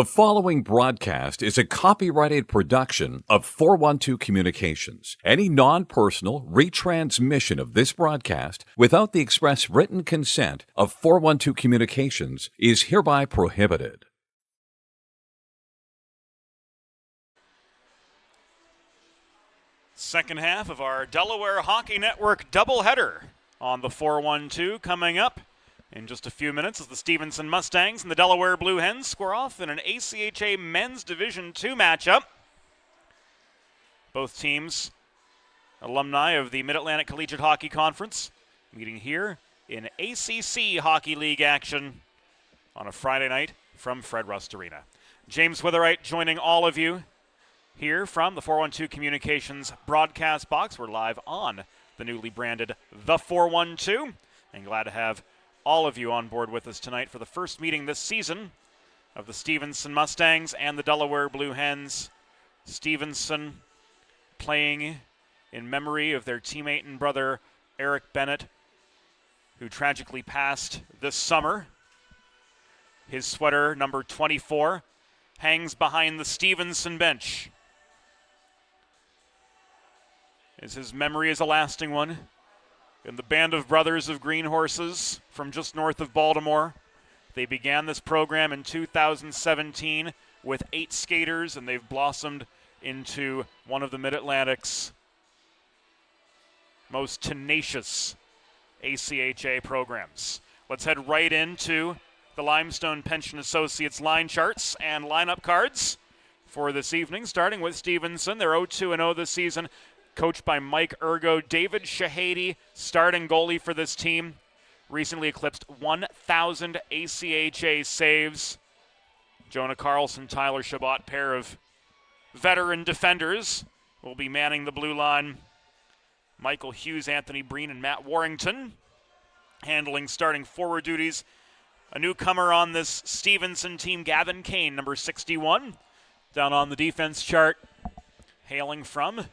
The following broadcast is a copyrighted production of 412 Communications. Any non-personal retransmission of this broadcast without the express written consent of 412 Communications is hereby prohibited. Second half of our Delaware Hockey Network doubleheader on the 412 coming up in just a few minutes as the Stevenson Mustangs and the Delaware Blue Hens square off in an ACHA Men's Division II matchup. Both teams alumni of the Mid-Atlantic Collegiate Hockey Conference meeting here in ACC Hockey League action on a Friday night from Fred Rust Arena. James Witherite joining all of you here from the 412 Communications broadcast box. We're live on the newly branded The 412, and glad to have all of you on board with us tonight for the first meeting this season of the Stevenson Mustangs and the Delaware Blue Hens. Stevenson playing in memory of their teammate and brother Eric Bennett, who tragically passed this summer. His sweater, number 24, hangs behind the Stevenson bench, as his memory is a lasting one. In the band of brothers of Green Horses from just north of Baltimore. They began this program in 2017 with 8 skaters, and they've blossomed into one of the Mid-Atlantic's most tenacious ACHA programs. Let's head right into the Limestone Pension Associates line charts and lineup cards for this evening, starting with Stevenson. They're 0-2-0 this season, coached by Mike Ergo. David Shahady, starting goalie for this team, recently eclipsed 1,000 ACHA saves. Jonah Carlson, Tyler Chabot, pair of veteran defenders, will be manning the blue line. Michael Hughes, Anthony Breen, and Matt Warrington handling starting forward duties. A newcomer on this Stevenson team, Gavin Kane, number 61, down on the defense chart, hailing from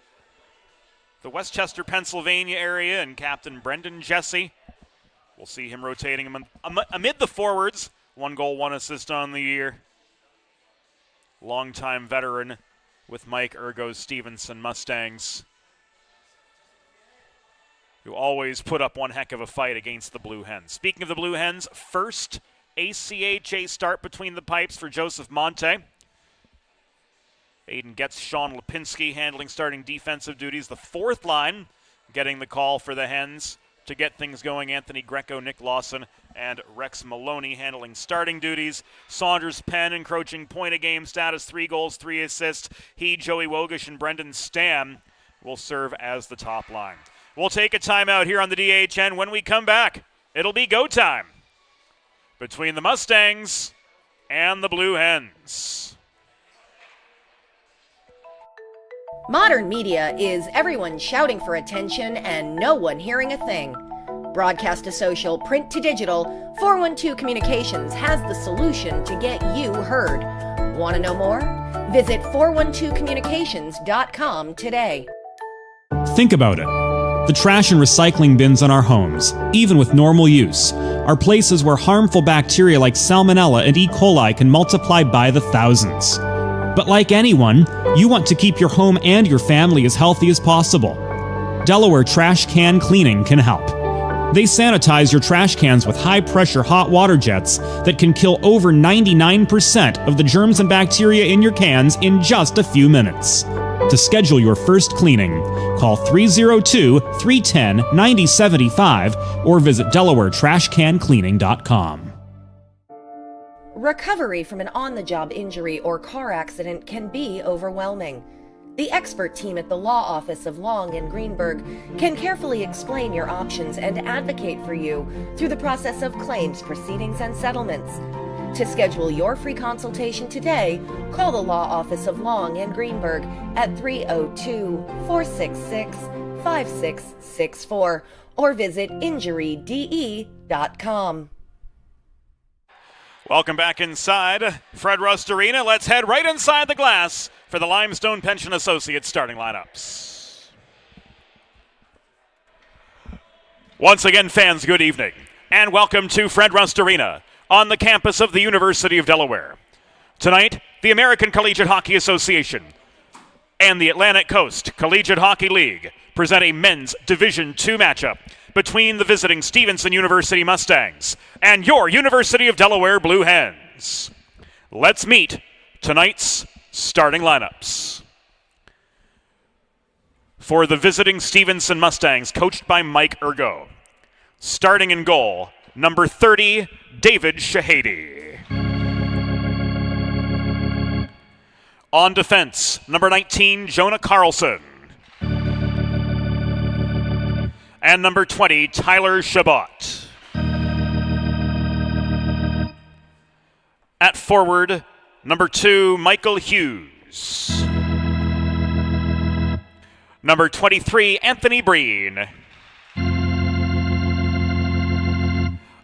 the Westchester, Pennsylvania area, and Captain Brendan Jesse. We'll see him rotating amid the forwards. 1 goal, 1 assist on the year. Longtime veteran with Mike Ergo's Stevenson Mustangs, who always put up one heck of a fight against the Blue Hens. Speaking of the Blue Hens, first ACHA start between the pipes for Joseph Monte. Aiden gets Sean Lipinski handling starting defensive duties. The fourth line getting the call for the Hens to get things going. Anthony Greco, Nick Lawson, and Rex Maloney handling starting duties. Saunders Penn encroaching point-a-game status, 3 goals, 3 assists. He, Joey Wogish, and Brendan Stam will serve as the top line. We'll take a timeout here on the DHN. When we come back, it'll be go time between the Mustangs and the Blue Hens. Modern media is everyone shouting for attention and no one hearing a thing. Broadcast to social, print to digital, 412 Communications has the solution to get you heard. Want to know more? Visit 412communications.com today. Think about it. The trash and recycling bins in our homes, even with normal use, are places where harmful bacteria like Salmonella and E. coli can multiply by the thousands. But like anyone, you want to keep your home and your family as healthy as possible. Delaware Trash Can Cleaning can help. They sanitize your trash cans with high-pressure hot water jets that can kill over 99% of the germs and bacteria in your cans in just a few minutes. To schedule your first cleaning, call 302-310-9075 or visit DelawareTrashCanCleaning.com. Recovery from an on-the-job injury or car accident can be overwhelming. The expert team at the Law Office of Long and Greenberg can carefully explain your options and advocate for you through the process of claims, proceedings, and settlements. To schedule your free consultation today, call the Law Office of Long and Greenberg at 302-466-5664 or visit injuryde.com. Welcome back inside Fred Rust Arena. Let's head right inside the glass for the Limestone Pension Associates starting lineups. Once again, fans, good evening, and welcome to Fred Rust Arena on the campus of the University of Delaware. Tonight, the American Collegiate Hockey Association and the Atlantic Coast Collegiate Hockey League present a men's Division II matchup between the visiting Stevenson University Mustangs and your University of Delaware Blue Hens. Let's meet tonight's starting lineups. For the visiting Stevenson Mustangs, coached by Mike Ergo. Starting in goal, number 30, David Shahady. On defense, number 19, Jonah Carlson. And number 20, Tyler Chabot. At forward, number 2, Michael Hughes. Number 23, Anthony Breen.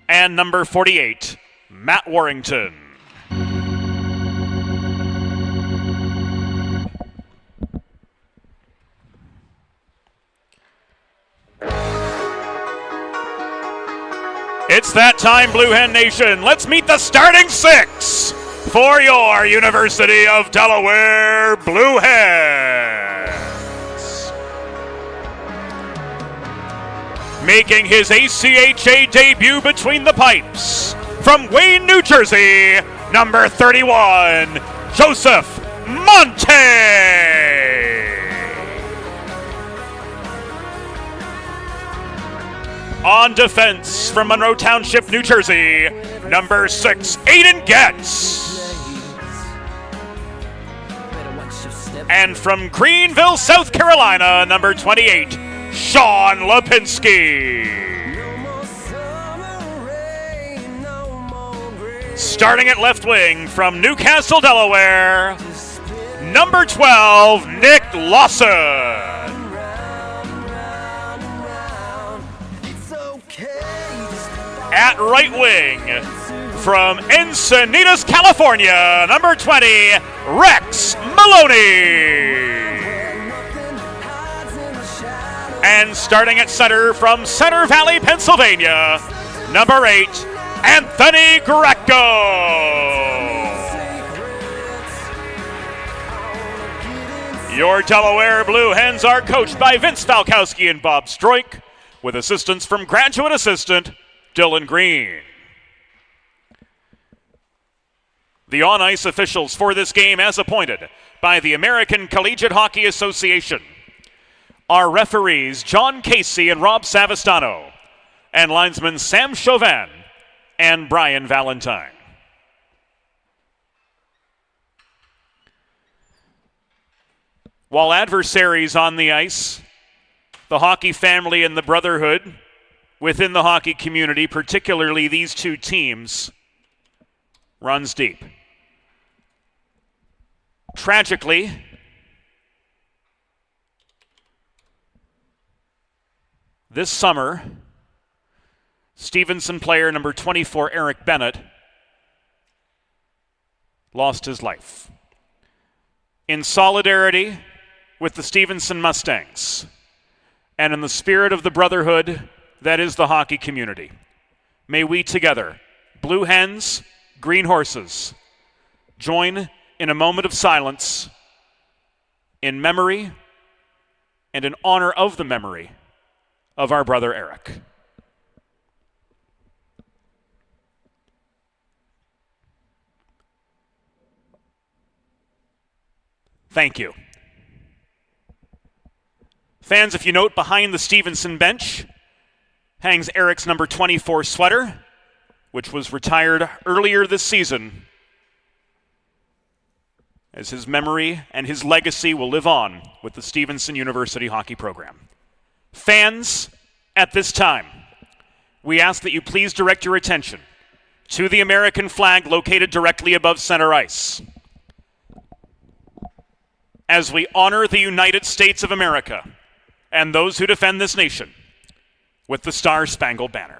And number 48, Matt Warrington. It's that time, Blue Hen Nation. Let's meet the starting six for your University of Delaware Blue Hens. Making his ACHA debut between the pipes, from Wayne, New Jersey, number 31, Joseph Monte. On defense, from Monroe Township, New Jersey, number 6, Aiden Getz. And from Greenville, South Carolina, number 28, Sean Lipinski. Starting at left wing, from Newcastle, Delaware, number 12, Nick Lawson. At right wing, from Encinitas, California, number 20, Rex Maloney. And starting at center, from Center Valley, Pennsylvania, number 8, Anthony Greco. Your Delaware Blue Hens are coached by Vince Falkowski and Bob Stroik, with assistance from graduate assistant Dylan Green. The on-ice officials for this game, as appointed by the American Collegiate Hockey Association, are referees John Casey and Rob Savastano, and linesmen Sam Chauvin and Brian Valentine. While adversaries on the ice, the hockey family and the brotherhood within the hockey community, particularly these two teams, runs deep. Tragically, this summer, Stevenson player number 24, Eric Bennett, lost his life. In solidarity with the Stevenson Mustangs, and in the spirit of the brotherhood that is the hockey community, may we together, Blue Hens, Green Horses, join in a moment of silence in memory and in honor of the memory of our brother Eric. Thank you. Fans, if you note, behind the Stevenson bench hangs Eric's number 24 sweater, which was retired earlier this season, as his memory and his legacy will live on with the Stevenson University hockey program. Fans, at this time, we ask that you please direct your attention to the American flag located directly above center ice, as we honor the United States of America and those who defend this nation with the Star-Spangled Banner.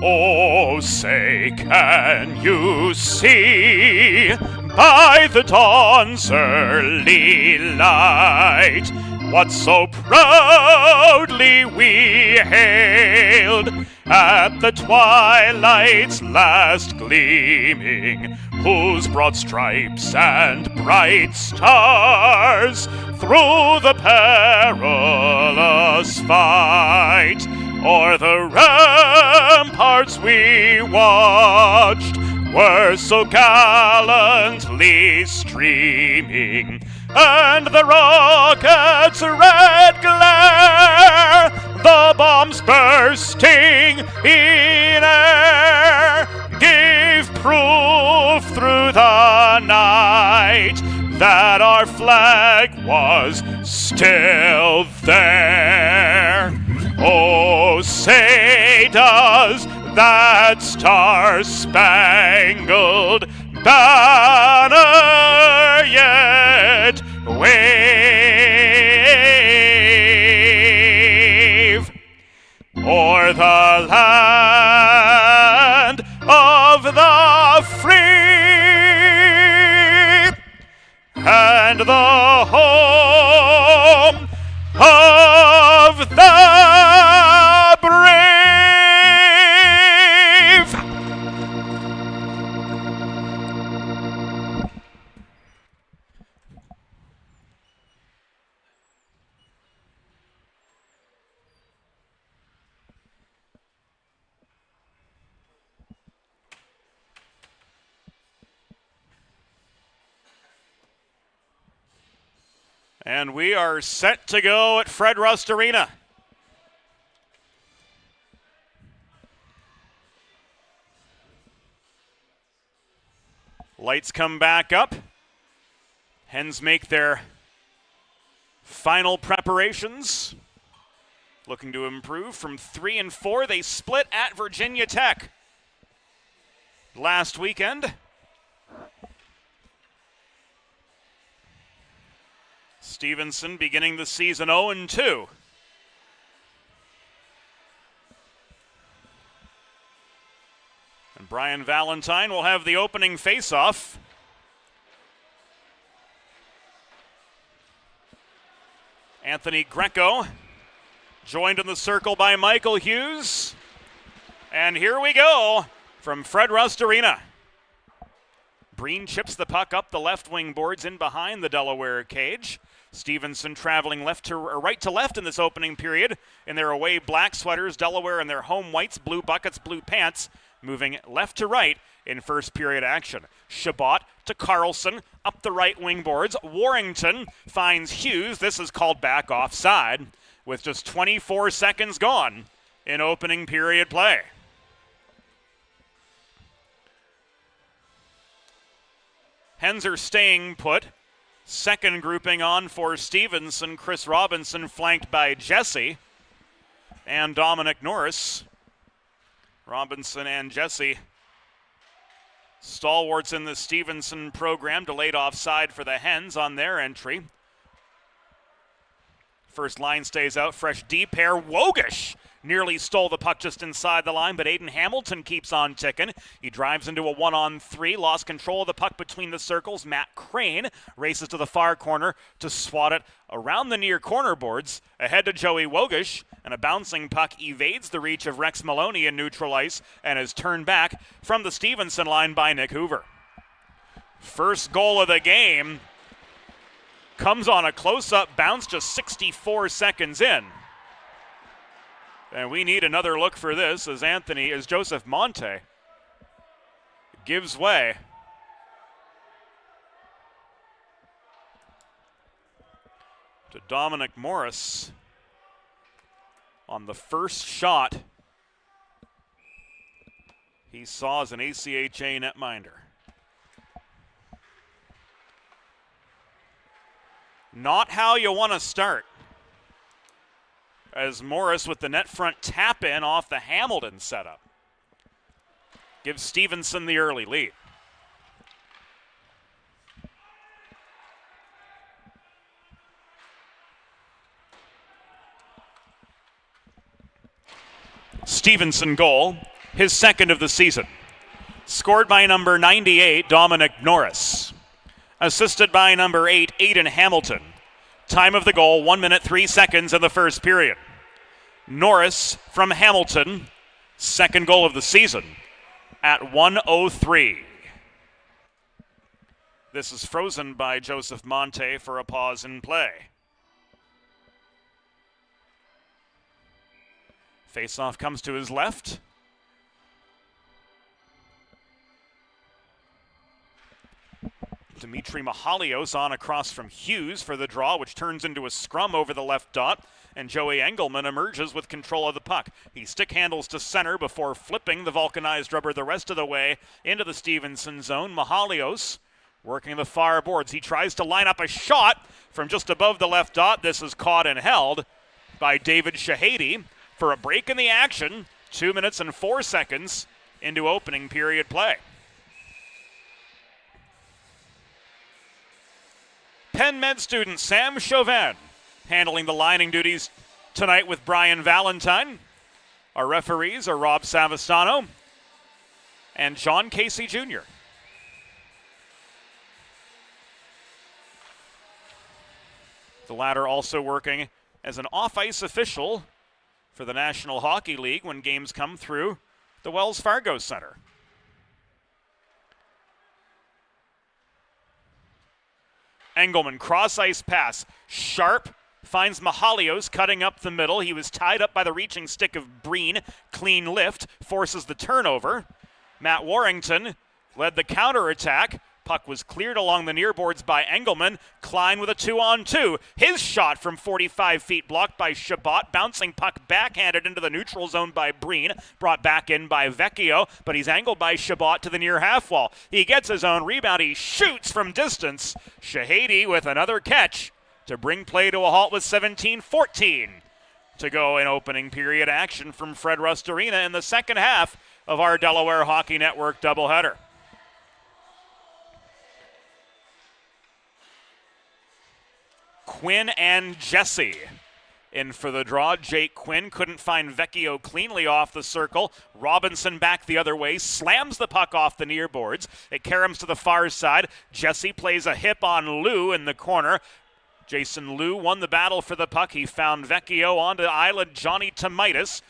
Oh, say, can you see by the dawn's early light. What so proudly we hailed at the twilight's last gleaming, whose broad stripes and bright stars through the perilous fight o'er the ramparts we watched were so gallantly streaming, and the rocket's red glare, the bombs bursting in air, gave proof through the night that our flag was still there. Oh, say does that star-spangled banner yet wave o'er the land of the free and the home of the brave. And we are set to go at Fred Rust Arena. Lights come back up. Hens make their final preparations. Looking to improve from 3-4. They split at Virginia Tech last weekend. Stevenson beginning the season 0-2. And Brian Valentine will have the opening face-off. Anthony Greco joined in the circle by Michael Hughes. And here we go from Fred Rust Arena. Breen chips the puck up the left wing boards in behind the Delaware cage. Stevenson traveling right to left in this opening period in their away black sweaters. Delaware in their home whites, blue buckets, blue pants, moving left to right in first period action. Chabot to Carlson up the right wing boards. Warrington finds Hughes. This is called back offside with just 24 seconds gone in opening period play. Hens are staying put. Second grouping on for Stevenson. Chris Robinson flanked by Jesse and Dominic Norris. Robinson and Jesse, stalwarts in the Stevenson program, delayed offside for the Hens on their entry. First line stays out, fresh deep pair. Wogish nearly stole the puck just inside the line, but Aiden Hamilton keeps on ticking. He drives into a 1-on-3, lost control of the puck between the circles. Matt Crane races to the far corner to swat it around the near corner boards. Ahead to Joey Wogish, and a bouncing puck evades the reach of Rex Maloney in neutral ice and is turned back from the Stevenson line by Nick Hoover. First goal of the game comes on a close-up bounce just 64 seconds in. And we need another look for this as Joseph Monte gives way. To Dominic Morris on the first shot he saw as an ACHA netminder. Not how you want to start, as Morris with the net front tap in off the Hamilton setup gives Stevenson the early lead. Stevenson goal, his second of the season. Scored by number 98, Dominic Norris. assisted by number 8, Aiden Hamilton. Time of the goal, 1 minute, 3 seconds in the first period. Norris from Hamilton, second goal of the season at 1:03. This is frozen by Joseph Monte for a pause in play. Faceoff comes to his left. Dimitri Mahalios on across from Hughes for the draw, which turns into a scrum over the left dot, and Joey Engelman emerges with control of the puck. He stick handles to center before flipping the vulcanized rubber the rest of the way into the Stevenson zone. Mahalios working the far boards. He tries to line up a shot from just above the left dot. This is caught and held by David Shahady for a break in the action. 2 minutes and 4 seconds into opening period play. Penn Med student Sam Chauvin handling the lining duties tonight with Brian Valentine. Our referees are Rob Savastano and John Casey Jr. The latter also working as an off-ice official for the National Hockey League when games come through the Wells Fargo Center. Engelman, cross-ice pass, sharp, finds Mahalios cutting up the middle. He was tied up by the reaching stick of Breen. Clean lift, forces the turnover. Matt Warrington led the counterattack. Puck was cleared along the near boards by Engelman. Klein with a 2-on-2. His shot from 45 feet blocked by Chabot. Bouncing puck backhanded into the neutral zone by Breen. Brought back in by Vecchio, but he's angled by Chabot to the near half wall. He gets his own rebound. He shoots from distance. Shahady with another catch to bring play to a halt with 17:14 to go in opening period action from Fred Rust Arena in the second half of our Delaware Hockey Network doubleheader. Quinn and Jesse in for the draw. Jake Quinn couldn't find Vecchio cleanly off the circle. Robinson back the other way, slams the puck off the near boards. It caroms to the far side. Jesse plays a hip on Lou in the corner. Jason Lou won the battle for the puck. He found Vecchio onto island Johnny Tomaitis,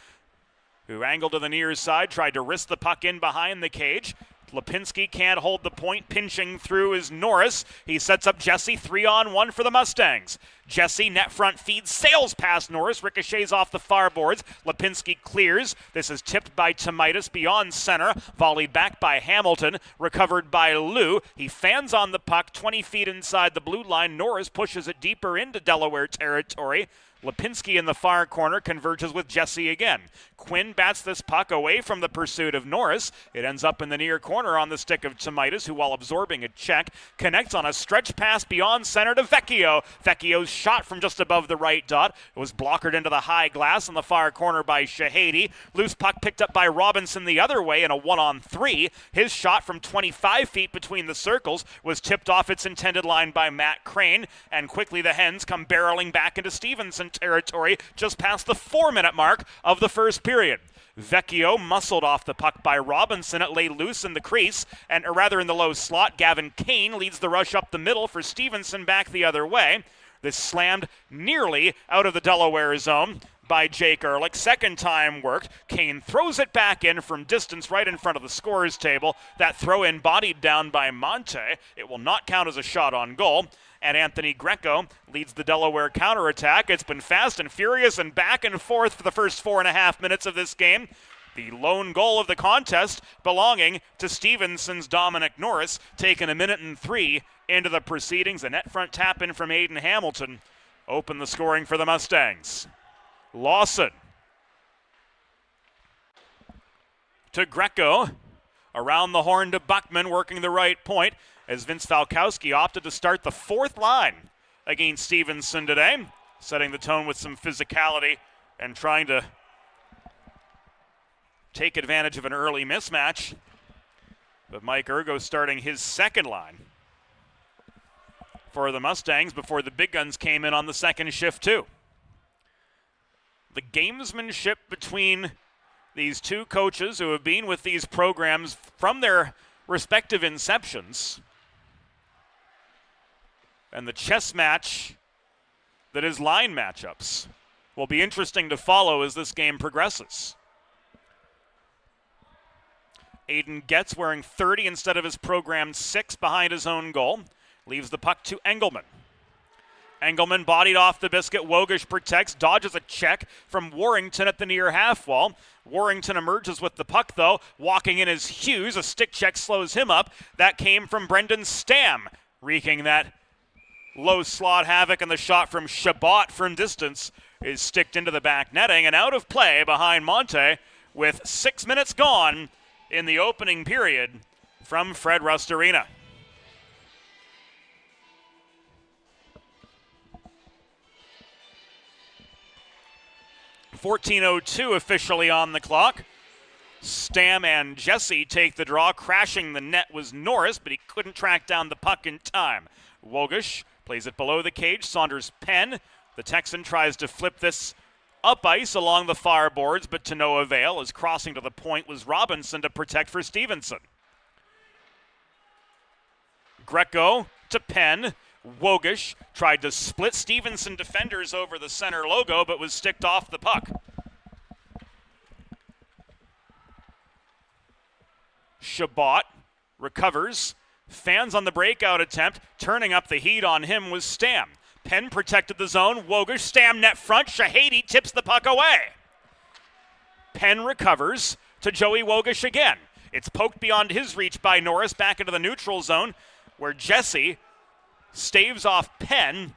who angled to the near side, tried to wrist the puck in behind the cage. Lipinski can't hold the point. Pinching through is Norris. He sets up Jesse, 3-on-1 for the Mustangs. Jesse, net front feed, sails past Norris, ricochets off the far boards. Lipinski clears. This is tipped by Tomaitis beyond center. Volleyed back by Hamilton. Recovered by Lou. He fans on the puck 20 feet inside the blue line. Norris pushes it deeper into Delaware territory. Lipinski in the far corner converges with Jesse again. Quinn bats this puck away from the pursuit of Norris. It ends up in the near corner on the stick of Tomaitis, who, while absorbing a check, connects on a stretch pass beyond center to Vecchio. Vecchio's shot from just above the right dot. It was blockered into the high glass in the far corner by Shahady. Loose puck picked up by Robinson the other way in a 1-on-3. His shot from 25 feet between the circles was tipped off its intended line by Matt Crane, and quickly the Hens come barreling back into Stevenson territory just past the 4-minute mark of the first period. Vecchio muscled off the puck by Robinson. It lay loose in the crease, and rather in the low slot. Gavin Kane leads the rush up the middle for Stevenson back the other way. This slammed nearly out of the Delaware zone by Jake Ehrlich. Second time worked. Kane throws it back in from distance right in front of the scorer's table. That throw in bodied down by Monte. It will not count as a shot on goal. And Anthony Greco leads the Delaware counterattack. It's been fast and furious and back and forth for the first 4.5 minutes of this game. The lone goal of the contest belonging to Stevenson's Dominic Norris, taking 1 minute and 3 into the proceedings. A net front tap in from Aiden Hamilton opened the scoring for the Mustangs. Lawson to Greco. Around the horn to Buckman, working the right point, as Vince Falkowski opted to start the fourth line against Stevenson today, setting the tone with some physicality and trying to take advantage of an early mismatch. But Mike Ergo starting his second line for the Mustangs before the big guns came in on the second shift too. The gamesmanship between these two coaches who have been with these programs from their respective inceptions And the chess match that is line matchups will be interesting to follow as this game progresses. Aiden Getz wearing 30 instead of his programmed 6 behind his own goal. Leaves the puck to Engelman. Engelman bodied off the biscuit. Wogish protects, dodges a check from Warrington at the near half wall. Warrington emerges with the puck, though. Walking in is Hughes. A stick check slows him up. That came from Brendan Stam, wreaking that low slot havoc, and the shot from Chabot from distance is sticked into the back netting and out of play behind Monte with 6 minutes gone in the opening period from Fred Rust Arena. .14:02 officially on the clock. Stam and Jesse take the draw. Crashing the net was Norris, but he couldn't track down the puck in time. Wogish plays it below the cage. Saunders Penn. The Texan tries to flip this up ice along the far boards, but to no avail, as crossing to the point was Robinson to protect for Stevenson. Greco to Penn. Wogish tried to split Stevenson defenders over the center logo, but was sticked off the puck. Chabot recovers. Fans on the breakout attempt. Turning up the heat on him was Stam. Penn protected the zone. Wogish, Stam net front. Shahady tips the puck away. Penn recovers to Joey Wogish again. It's poked beyond his reach by Norris back into the neutral zone, where Jesse staves off Penn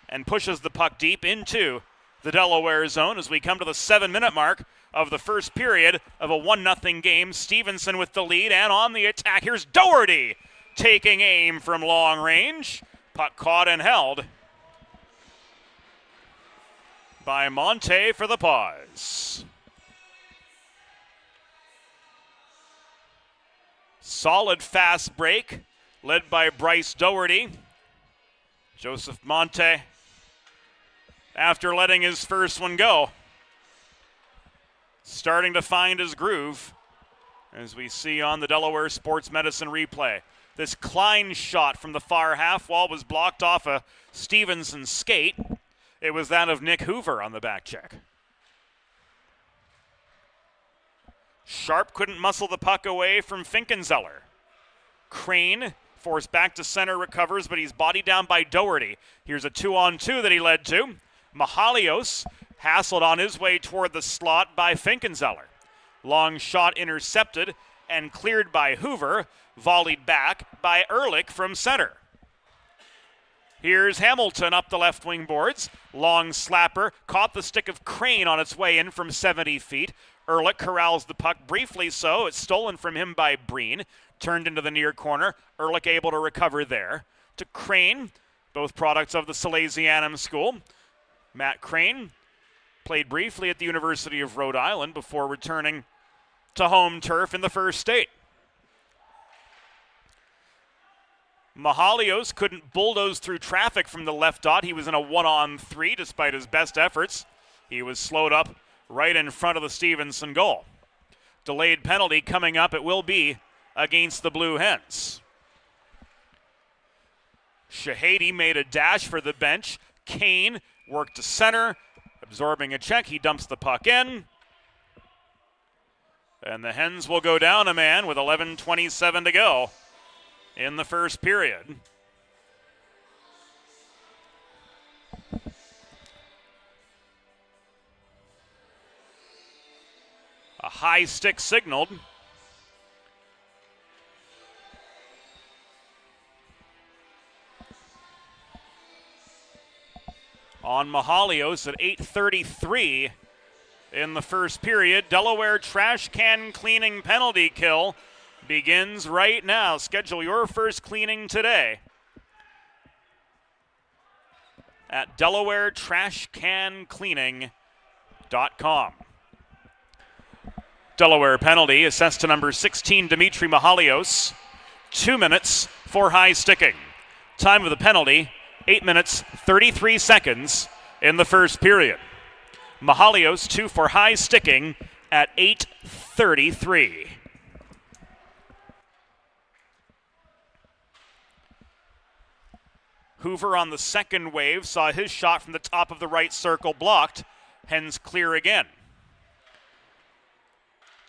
and pushes the puck deep into the Delaware zone as we come to the 7-minute mark of the first period of a 1-0 game. Stevenson with the lead and on the attack. Here's Doherty taking aim from long range. Puck caught and held by Monte for the pause. Solid fast break led by Bryce Doherty. Joseph Monte, after letting his first one go, starting to find his groove, as we see on the Delaware Sports Medicine replay. This Klein shot from the far half wall was blocked off a Stevenson skate. It was that of Nick Hoover on the back check. Sharp couldn't muscle the puck away from Finkenzeller. Crane forced back to center, recovers, but he's bodied down by Doherty. Here's a 2-on-2 that he led to. Mahalios hassled on his way toward the slot by Finkenzeller. Long shot intercepted and cleared by Hoover, volleyed back by Ehrlich from center. Here's Hamilton up the left wing boards. Long slapper, caught the stick of Crane on its way in from 70 feet. Ehrlich corrals the puck briefly so. It's stolen from him by Breen. Turned into the near corner. Ehrlich able to recover there. To Crane, both products of the Salesianum School. Matt Crane played briefly at the University of Rhode Island before returning to home turf in the first state. Mahalios couldn't bulldoze through traffic from the left dot. He was in a 1-on-3 despite his best efforts. He was slowed up right in front of the Stevenson goal. Delayed penalty coming up. It will be against the Blue Hens. Shahady made a dash for the bench. Kane worked to center, absorbing a check. He dumps the puck in. And the Hens will go down a man with 11:27 to go in the first period. A high stick signaled. On Mahalios at 8:33 in the first period. Delaware trash can cleaning penalty kill begins right now. Schedule your first cleaning today at DelawareTrashCanCleaning.com. Delaware penalty assessed to number 16, Dimitri Mahalios. 2 minutes for high sticking. Time of the penalty, 8 minutes, 33 seconds in the first period. Mahalios 2 for high sticking at 8:33. Hoover on the second wave saw his shot from the top of the right circle blocked. Hens clear again.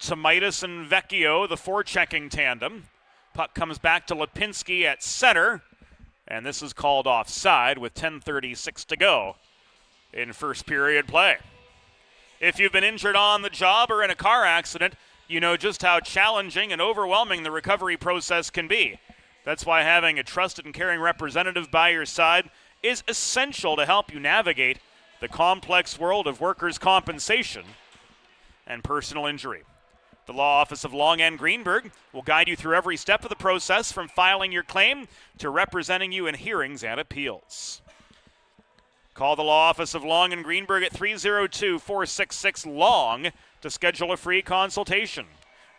Tomaitis and Vecchio, the forechecking tandem. Puck comes back to Lipinski at center, and this is called offside with 10:36 to go in first period play. If you've been injured on the job or in a car accident, you know just how challenging and overwhelming the recovery process can be. That's why having a trusted and caring representative by your side is essential to help you navigate the complex world of workers' compensation and personal injury. The Law Office of Long and Greenberg will guide you through every step of the process, from filing your claim to representing you in hearings and appeals. Call the Law Office of Long and Greenberg at 302-466-LONG to schedule a free consultation.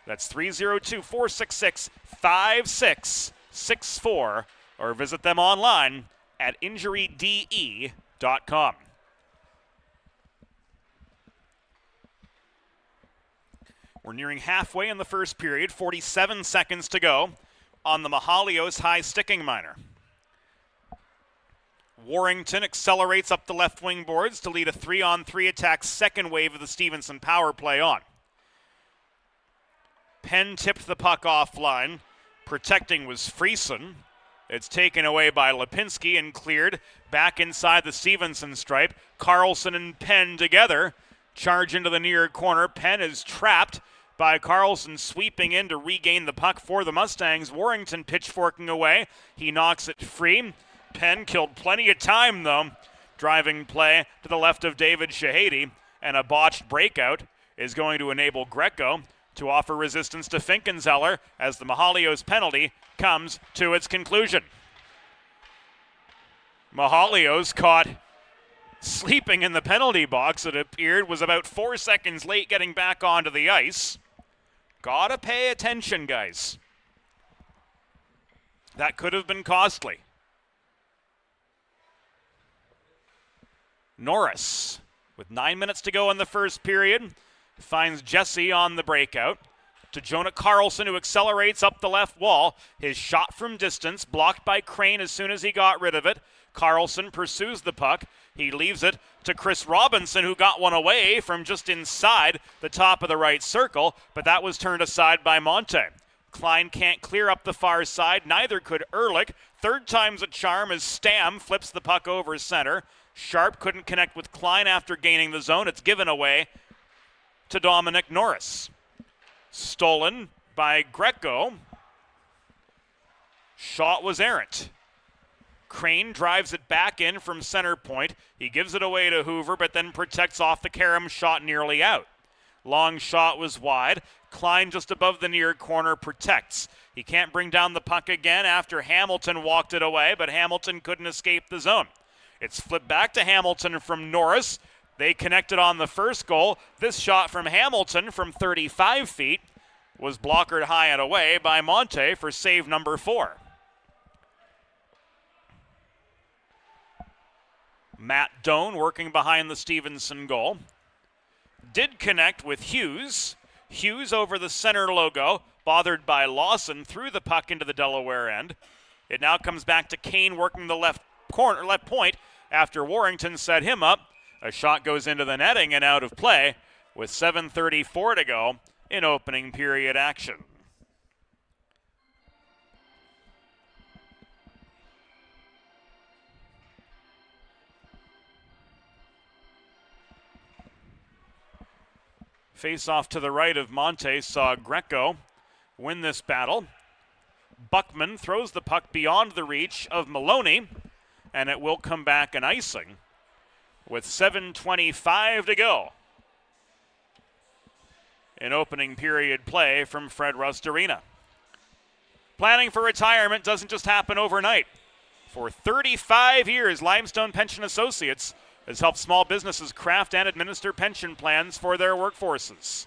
That's 302-466-5664, or visit them online at injuryde.com. We're nearing halfway in the first period, 47 seconds to go on the Mahalios high sticking minor. Warrington accelerates up the left wing boards to lead a 3-on-3 attack second wave of the Stevenson power play on. Penn tipped the puck offline. Protecting was Friesen. It's taken away by Lipinski and cleared back inside the Stevenson stripe. Carlson and Penn together charge into the near corner. Penn is trapped by Carlson sweeping in to regain the puck for the Mustangs. Warrington pitchforking away. He knocks it free. Penn killed plenty of time, though, driving play to the left of David Shahady, and a botched breakout is going to enable Greco to offer resistance to Finkenzeller as the Mahalios penalty comes to its conclusion. Mahalios caught sleeping in the penalty box, it appeared, was about 4 seconds late getting back onto the ice. Gotta pay attention, guys. That could have been costly. Norris, with 9 minutes to go in the first period, finds Jesse on the breakout. To Jonah Carlson, who accelerates up the left wall. His shot from distance, blocked by Crane as soon as he got rid of it. Carlson pursues the puck. He leaves it to Chris Robinson, who got one away from just inside the top of the right circle, but that was turned aside by Monte. Klein can't clear up the far side. Neither could Ehrlich. Third time's a charm as Stam flips the puck over center. Sharp couldn't connect with Klein after gaining the zone. It's given away to Dominic Norris. Stolen by Greco. Shot was errant. Crane drives it back in from center point. He gives it away to Hoover, but then protects off the Karam shot nearly out. Long shot was wide. Klein just above the near corner protects. He can't bring down the puck again after Hamilton walked it away, but Hamilton couldn't escape the zone. It's flipped back to Hamilton from Norris. They connected on the first goal. This shot from Hamilton from 35 feet was blockered high and away by Monte for save number 4. Matt Doan working behind the Stevenson goal. Did connect with Hughes. Hughes over the center logo, bothered by Lawson, threw the puck into the Delaware end. It now comes back to Kane working the left point after Warrington set him up. A shot goes into the netting and out of play with 7:34 to go in opening period action. Face off to the right of Monte saw Greco win this battle. Buckman throws the puck beyond the reach of Maloney, and it will come back an icing with 7:25 to go in opening period play from Fred Rust Arena. Planning for retirement doesn't just happen overnight. For 35 years, Limestone Pension Associates has helped small businesses craft and administer pension plans for their workforces.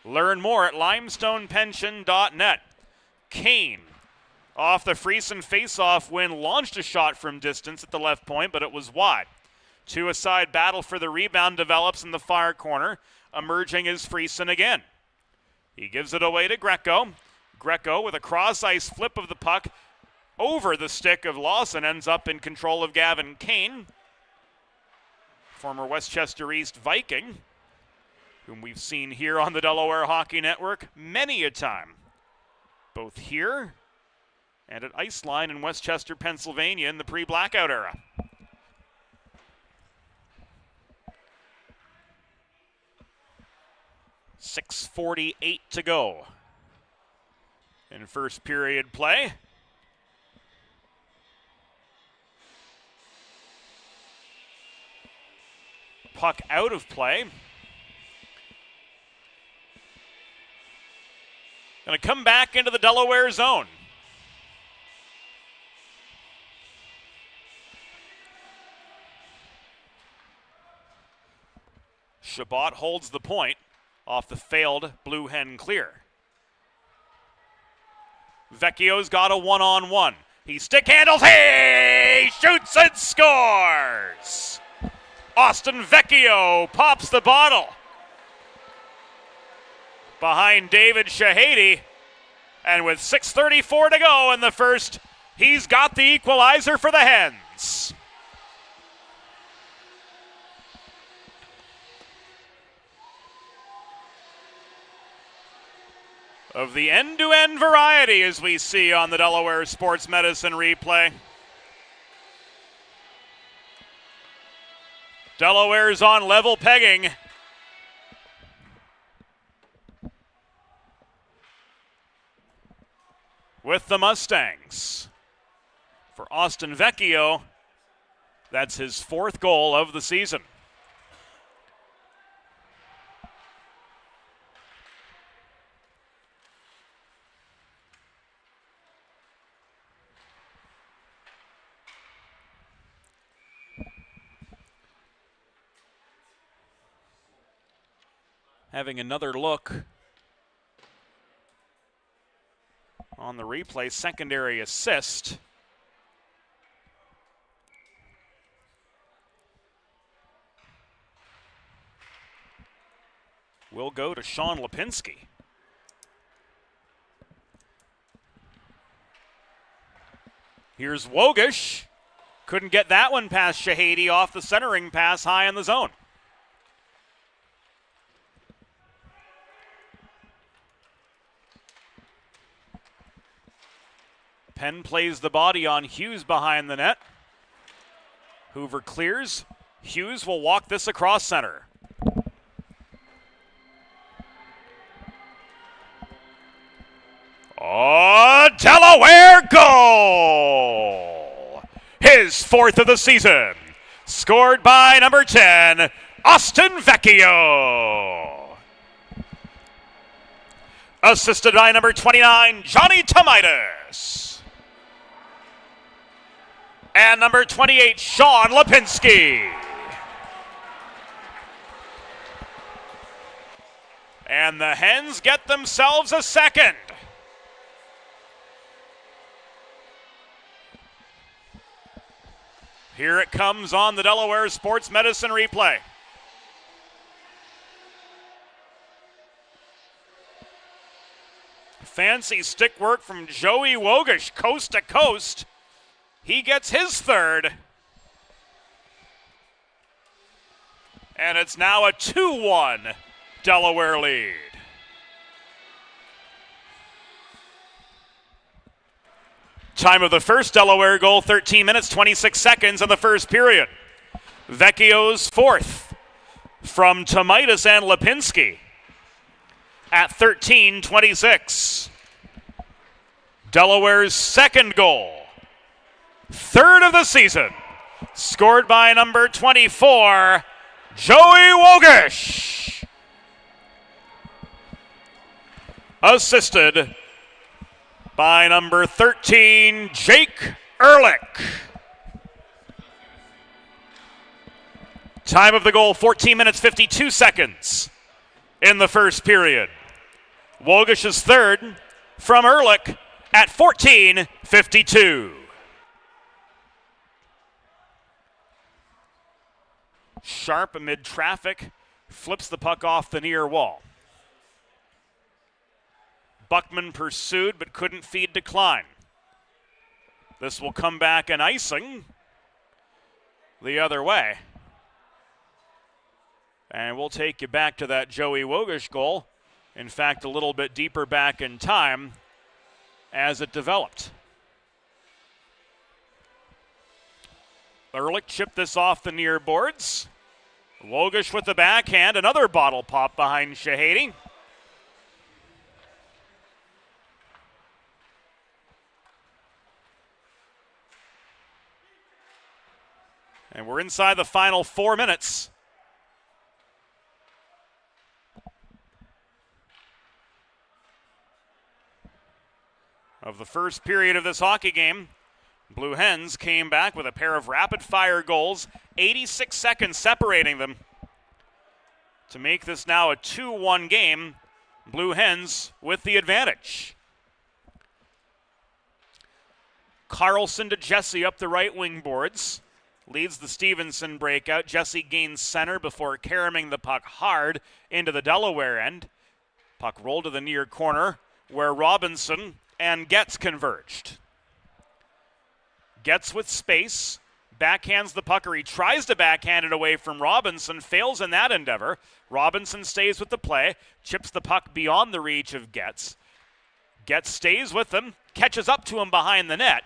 Learn more at limestonepension.net. Kane, off the Friesen face-off win, launched a shot from distance at the left point, but it was wide. Two-a-side battle for the rebound develops in the far corner. Emerging is Friesen again. He gives it away to Greco. Greco with a cross-ice flip of the puck over the stick of Lawson, ends up in control of Gavin Kane, former Westchester East Viking, whom we've seen here on the Delaware Hockey Network many a time, both here and at Iceline in Westchester, Pennsylvania in the pre-blackout era. .6:48 to go in first period play. Puck out of play. Going to come back into the Delaware zone. Chabot holds the point off the failed Blue Hen clear. Vecchio's got a one-on-one. He stick handles, he shoots and scores! Austin Vecchio pops the bottle behind David Shahady, and with 6:34 to go in the first, he's got the equalizer for the Hens. Of the end-to-end variety as we see on the Delaware Sports Medicine replay. Delaware's on level pegging. With the Mustangs. For Austin Vecchio, that's his 4th goal of the season. Having another look on the replay, secondary assist. Will go to Sean Lipinski. Here's Wogish. Couldn't get that one past Shahady off the centering pass high in the zone. Penn plays the body on Hughes behind the net. Hoover clears. Hughes will walk this across center. Oh, Delaware goal! His 4th of the season. Scored by number 10, Austin Vecchio. Assisted by number 29, Johnny Tomaitis. And number 28, Sean Lipinski. And the Hens get themselves a second. Here it comes on the Delaware Sports Medicine replay. Fancy stick work from Joey Wogish, coast to coast. He gets his 3rd. And it's now a 2-1 Delaware lead. Time of the first Delaware goal, 13 minutes, 26 seconds in the first period. Vecchio's 4th from Tomaitis and Lipinski at 13:26. Delaware's 2nd goal, 3rd of the season, scored by number 24, Joey Wogish. Assisted by number 13, Jake Ehrlich. Time of the goal, 14 minutes, 52 seconds in the first period. Wogish's 3rd from Ehrlich at 14:52. Sharp amid traffic, flips the puck off the near wall. Buckman pursued but couldn't feed to Klein. This will come back an icing the other way. And we'll take you back to that Joey Wogish goal. In fact, a little bit deeper back in time as it developed. Ehrlich chipped this off the near boards. Wogish with the backhand, another bottle pop behind Shahady. And we're inside the final 4 minutes. Of the first period of this hockey game. Blue Hens came back with a pair of rapid-fire goals, 86 seconds separating them. To make this now a 2-1 game, Blue Hens with the advantage. Carlson to Jesse up the right wing boards. Leads the Stevenson breakout. Jesse gains center before caroming the puck hard into the Delaware end. Puck rolled to the near corner where Robinson and Getz converged. Getz with space, backhands the puck, or he tries to backhand it away from Robinson, fails in that endeavor. Robinson stays with the play, chips the puck beyond the reach of Getz. Getz stays with him, catches up to him behind the net,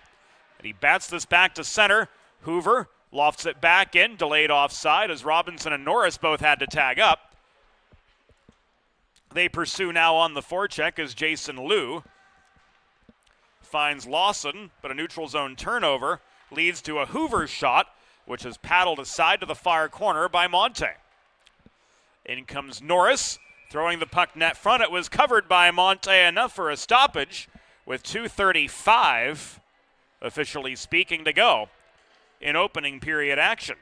and he bats this back to center. Hoover lofts it back in, delayed offside as Robinson and Norris both had to tag up. They pursue now on the forecheck as Jason Liu finds Lawson, but a neutral zone turnover leads to a Hoover shot, which is paddled aside to the far corner by Monte. In comes Norris, throwing the puck net front. It was covered by Monte, enough for a stoppage with 2:35, officially speaking, to go in opening period action.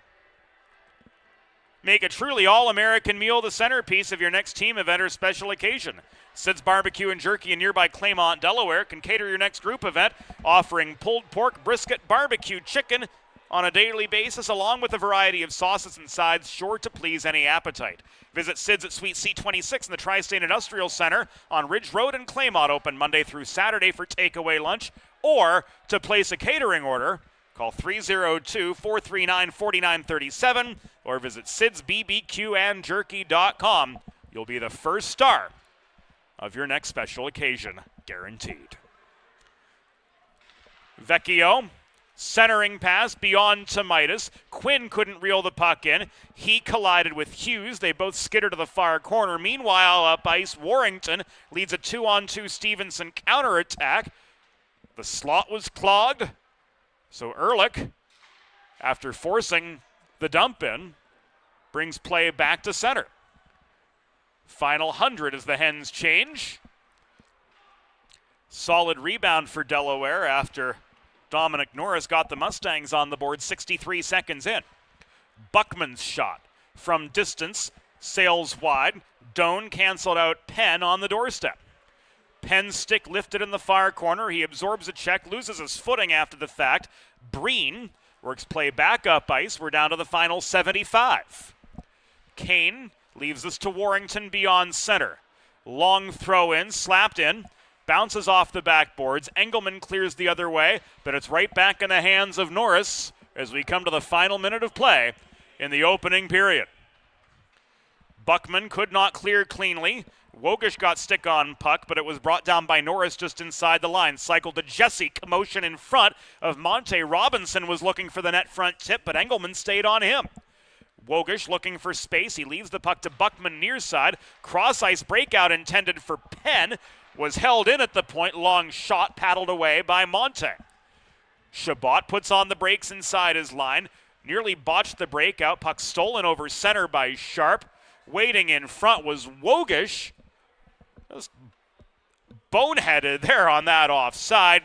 Make a truly all-American meal the centerpiece of your next team event or special occasion. Sid's Barbecue and Jerky in nearby Claymont, Delaware can cater your next group event, offering pulled pork, brisket, barbecue, chicken on a daily basis, along with a variety of sauces and sides sure to please any appetite. Visit Sid's at Suite C26 in the Tri-State Industrial Center on Ridge Road in Claymont, open Monday through Saturday for takeaway lunch, or to place a catering order, call 302-439-4937 or visit sidsbbqandjerky.com. You'll be the first star of your next special occasion, guaranteed. Vecchio, centering pass beyond Tomaitis. Quinn couldn't reel the puck in. He collided with Hughes. They both skittered to the far corner. Meanwhile, up ice, Warrington leads a 2-on-2 Stevenson counterattack. The slot was clogged. So Ehrlich, after forcing the dump in, brings play back to center. Final 100 as the Hens change. Solid rebound for Delaware after Dominic Norris got the Mustangs on the board 63 seconds in. Buckman's shot from distance sails wide. Doan canceled out Penn on the doorstep. Penn's stick lifted in the far corner. He absorbs a check, loses his footing after the fact. Breen works play back up ice. We're down to the final 75. Kane leaves this to Warrington beyond center. Long throw in, slapped in, bounces off the backboards. Engelman clears the other way, but it's right back in the hands of Norris as we come to the final minute of play in the opening period. Buckman could not clear cleanly. Wogish got stick on puck, but it was brought down by Norris just inside the line. Cycled to Jesse, commotion in front of Monte. Robinson was looking for the net front tip, but Engelman stayed on him. Wogish looking for space. He leaves the puck to Buckman near side. Cross ice breakout intended for Penn. Was held in at the point. Long shot paddled away by Monte. Chabot puts on the brakes inside his line. Nearly botched the breakout. Puck stolen over center by Sharp. Waiting in front was Wogish. Just boneheaded there on that offside.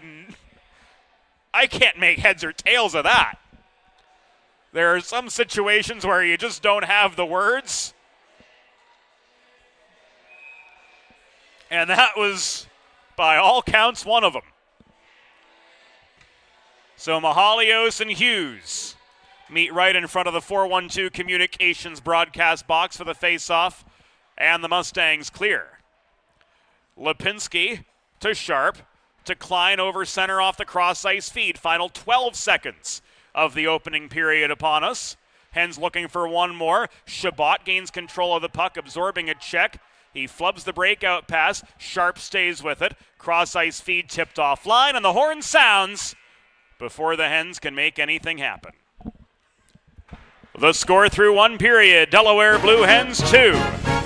I can't make heads or tails of that. There are some situations where you just don't have the words. And that was, by all counts, one of them. So Mahalios and Hughes meet right in front of the 412 Communications broadcast box for the face-off, and the Mustangs clear. Lipinski to Sharp, to Klein over center off the cross ice feed. Final 12 seconds of the opening period upon us. Hens looking for one more. Chabot gains control of the puck, absorbing a check. He flubs the breakout pass. Sharp stays with it. Cross ice feed tipped offline, and the horn sounds before the Hens can make anything happen. The score through one period, Delaware Blue Hens 2,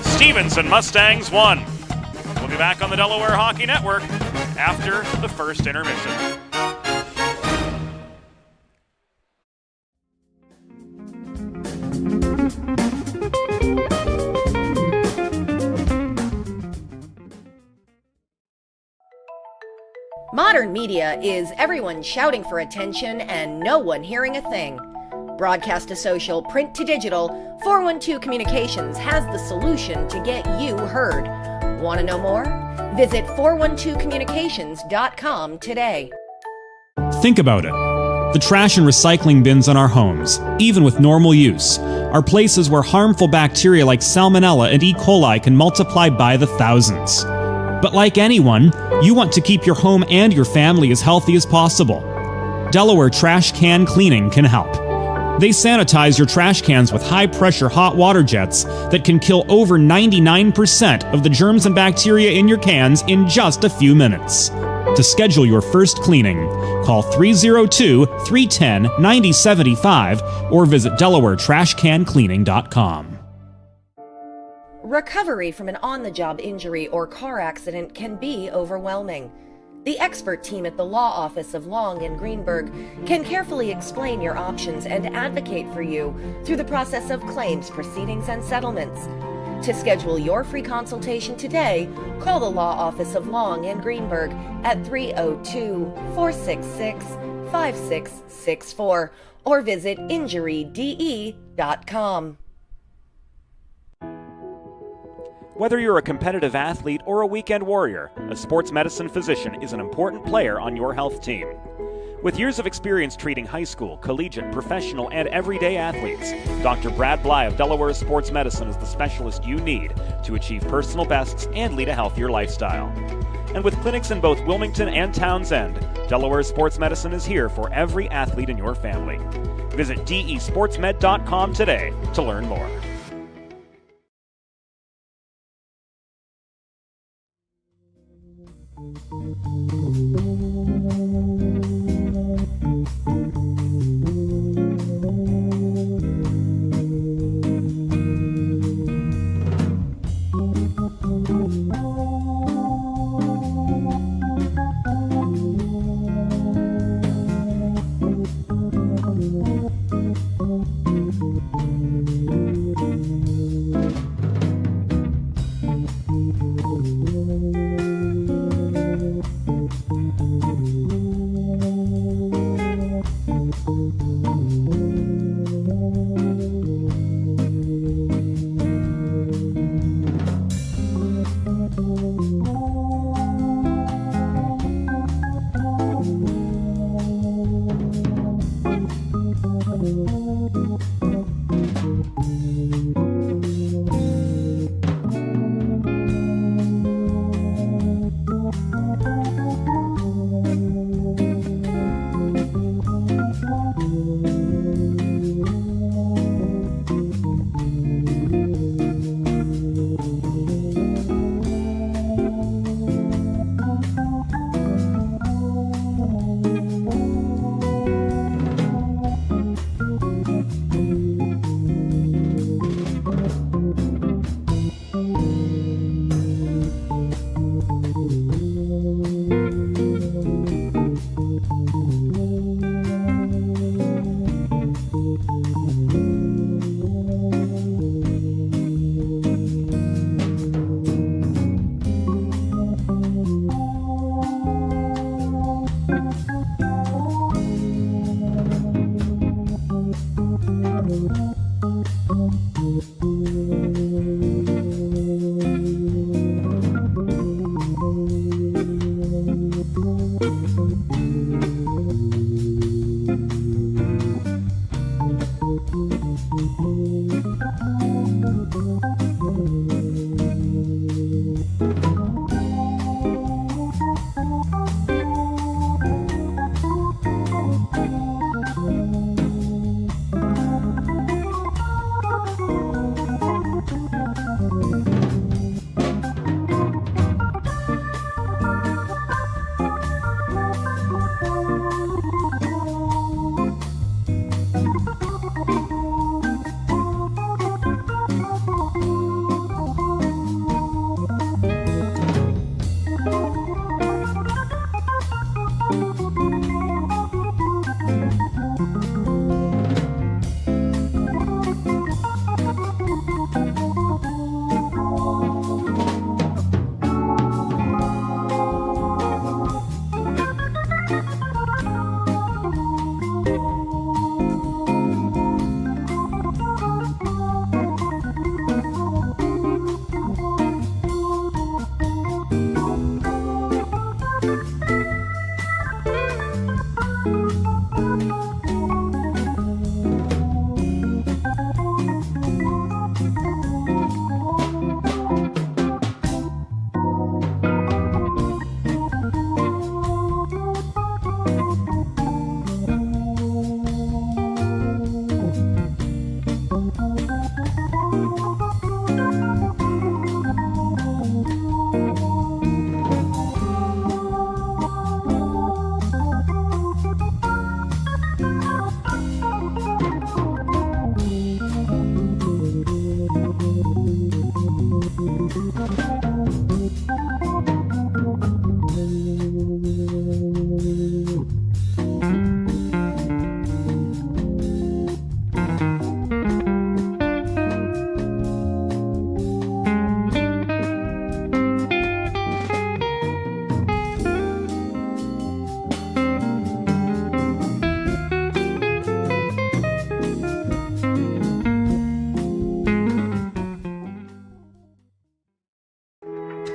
Stevenson Mustangs 1. We'll be back on the Delaware Hockey Network after the first intermission. Modern media is everyone shouting for attention and no one hearing a thing. Broadcast to social, print to digital, 412 Communications has the solution to get you heard. Want to know more? Visit 412communications.com today. Think about it. The trash and recycling bins in our homes, even with normal use, are places where harmful bacteria like Salmonella and E. coli can multiply by the thousands. But like anyone, you want to keep your home and your family as healthy as possible. Delaware Trash Can Cleaning can help. They sanitize your trash cans with high-pressure hot water jets that can kill over 99% of the germs and bacteria in your cans in just a few minutes. To schedule your first cleaning, call 302-310-9075 or visit DelawareTrashCanCleaning.com. Recovery from an on-the-job injury or car accident can be overwhelming. The expert team at the law office of Long and Greenberg can carefully explain your options and advocate for you through the process of claims, proceedings, and settlements. To schedule your free consultation today, call the law office of Long and Greenberg at 302-466-5664 or visit injuryde.com. Whether you're a competitive athlete or a weekend warrior, a sports medicine physician is an important player on your health team. With years of experience treating high school, collegiate, professional, and everyday athletes, Dr. Brad Bly of Delaware Sports Medicine is the specialist you need to achieve personal bests and lead a healthier lifestyle. And with clinics in both Wilmington and Townsend, Delaware Sports Medicine is here for every athlete in your family. Visit desportsmed.com today to learn more.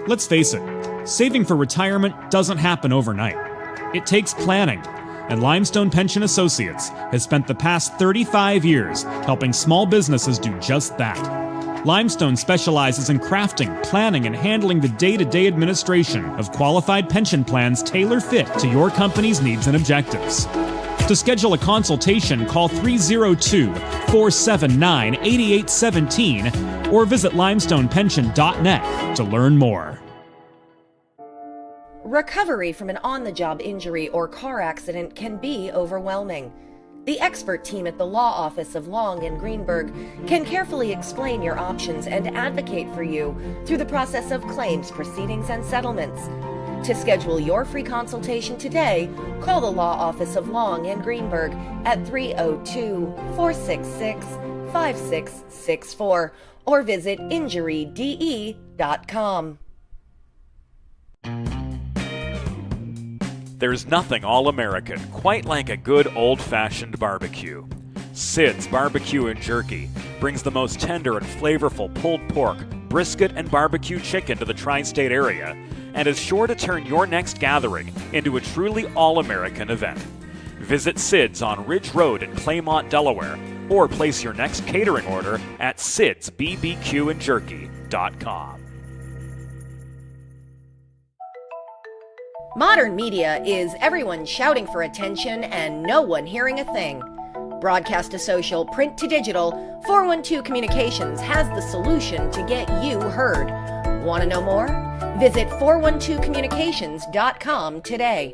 Let's face it, saving for retirement doesn't happen overnight. It takes planning, and Limestone Pension Associates has spent the past 35 years helping small businesses do just that. Limestone specializes in crafting, planning, and handling the day-to-day administration of qualified pension plans tailor-fit to your company's needs and objectives. To schedule a consultation, call 302-479-8817 or visit limestonepension.net to learn more. Recovery from an on-the-job injury or car accident can be overwhelming. The expert team at the law office of Long and Greenberg can carefully explain your options and advocate for you through the process of claims, proceedings, and settlements. To schedule your free consultation today, call the law office of Long and Greenberg at 302-466-5664 or visit injuryde.com. There's nothing all-American quite like a good old-fashioned barbecue. Sid's Barbecue and Jerky brings the most tender and flavorful pulled pork, brisket, and barbecue chicken to the tri-state area and is sure to turn your next gathering into a truly all-American event. Visit Sid's on Ridge Road in Claymont, Delaware, or place your next catering order at sidsbbqandjerky.com. Modern media is everyone shouting for attention and no one hearing a thing. Broadcast to social, print to digital, 412 Communications has the solution to get you heard. Want to know more? Visit 412communications.com today.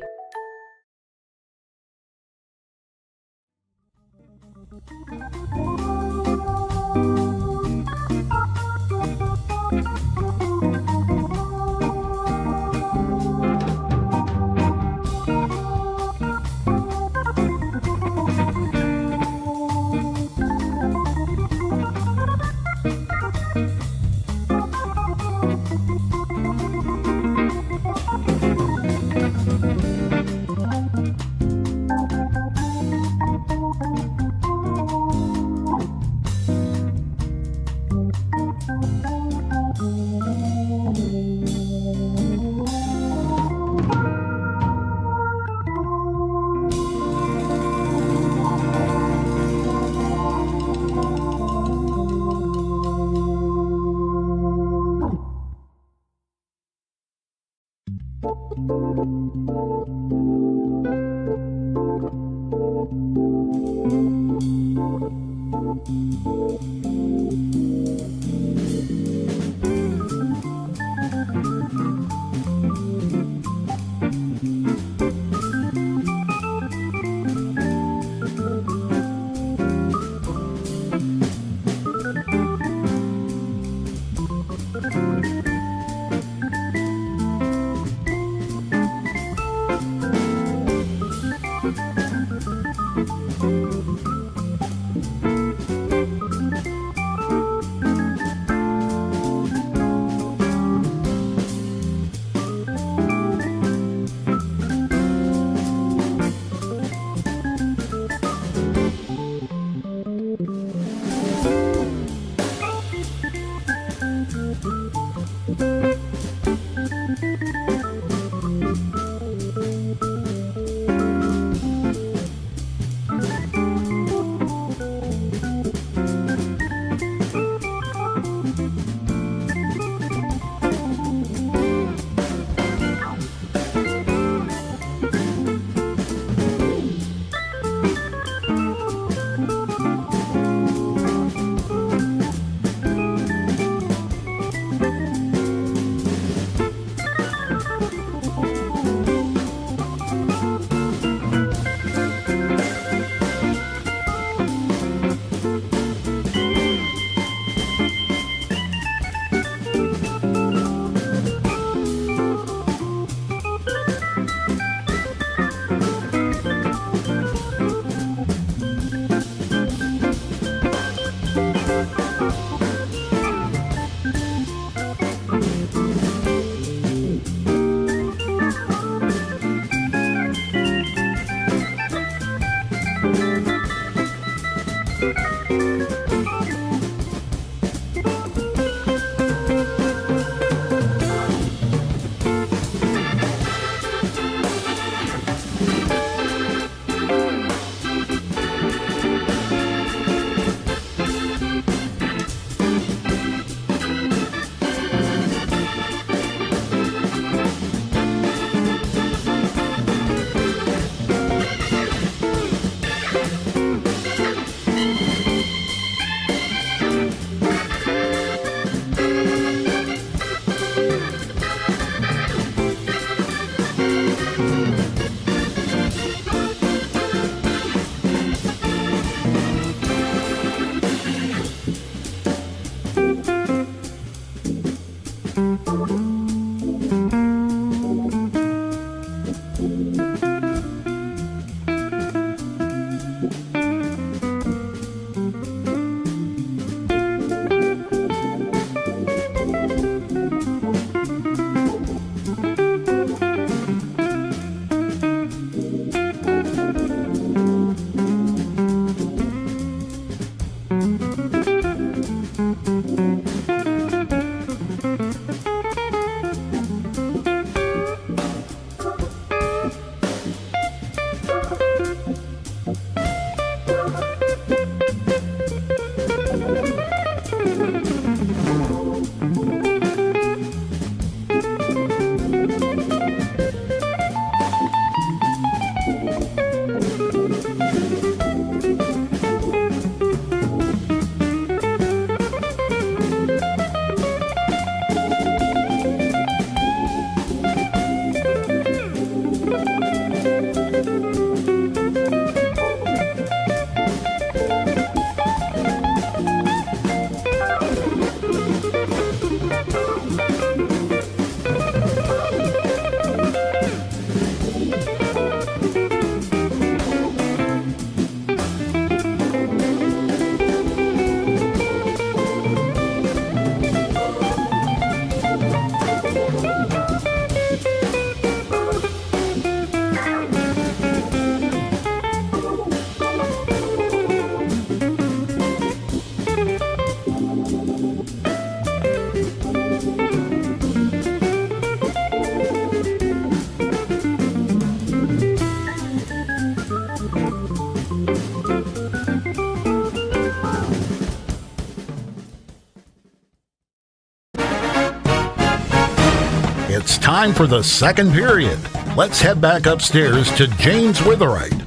It's time for the second period. Let's head back upstairs to James Witherite.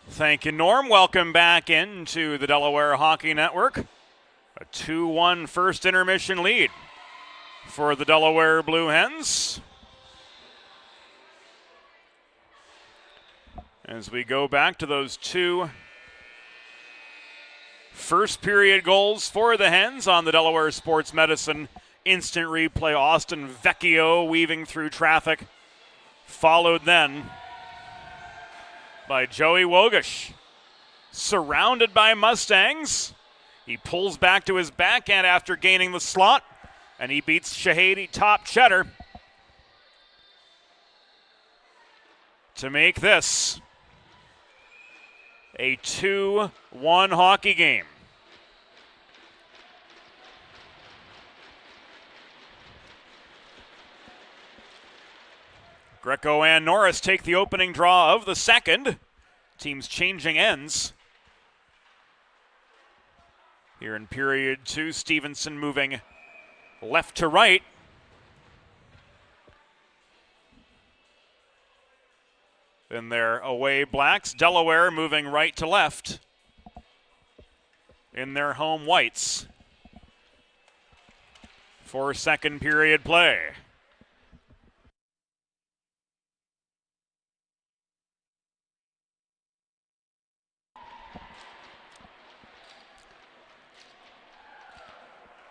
Thank you, Norm. Welcome back into the Delaware Hockey Network. A 2-1 first intermission lead for the Delaware Blue Hens. As we go back to those two first period goals for the Hens on the Delaware Sports Medicine instant replay. Austin Vecchio weaving through traffic, followed then by Joey Wogish. Surrounded by Mustangs, he pulls back to his backhand after gaining the slot, and he beats Shahady top Cheddar to make this a 2-1 hockey game. Greco and Norris take the opening draw of the second. Teams changing ends. Here in period two, Stevenson moving left to right. Then their away Blacks, Delaware moving right to left in their home whites for second period play.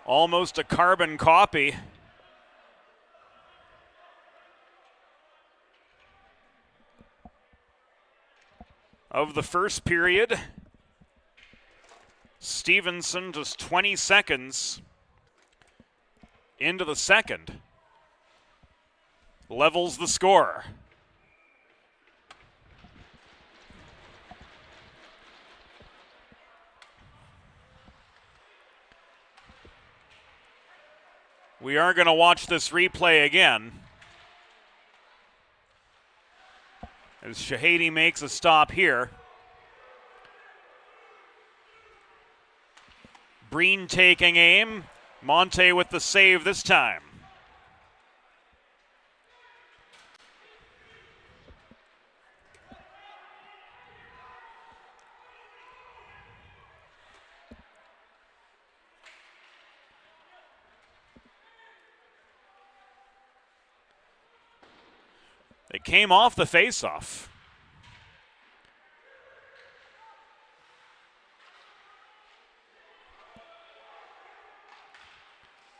Almost a carbon copy of the first period. Stevenson just 20 seconds into the second levels the score. We are going to watch this replay again as Shahady makes a stop here. Breen taking aim. Monte with the save this time. They came off the faceoff.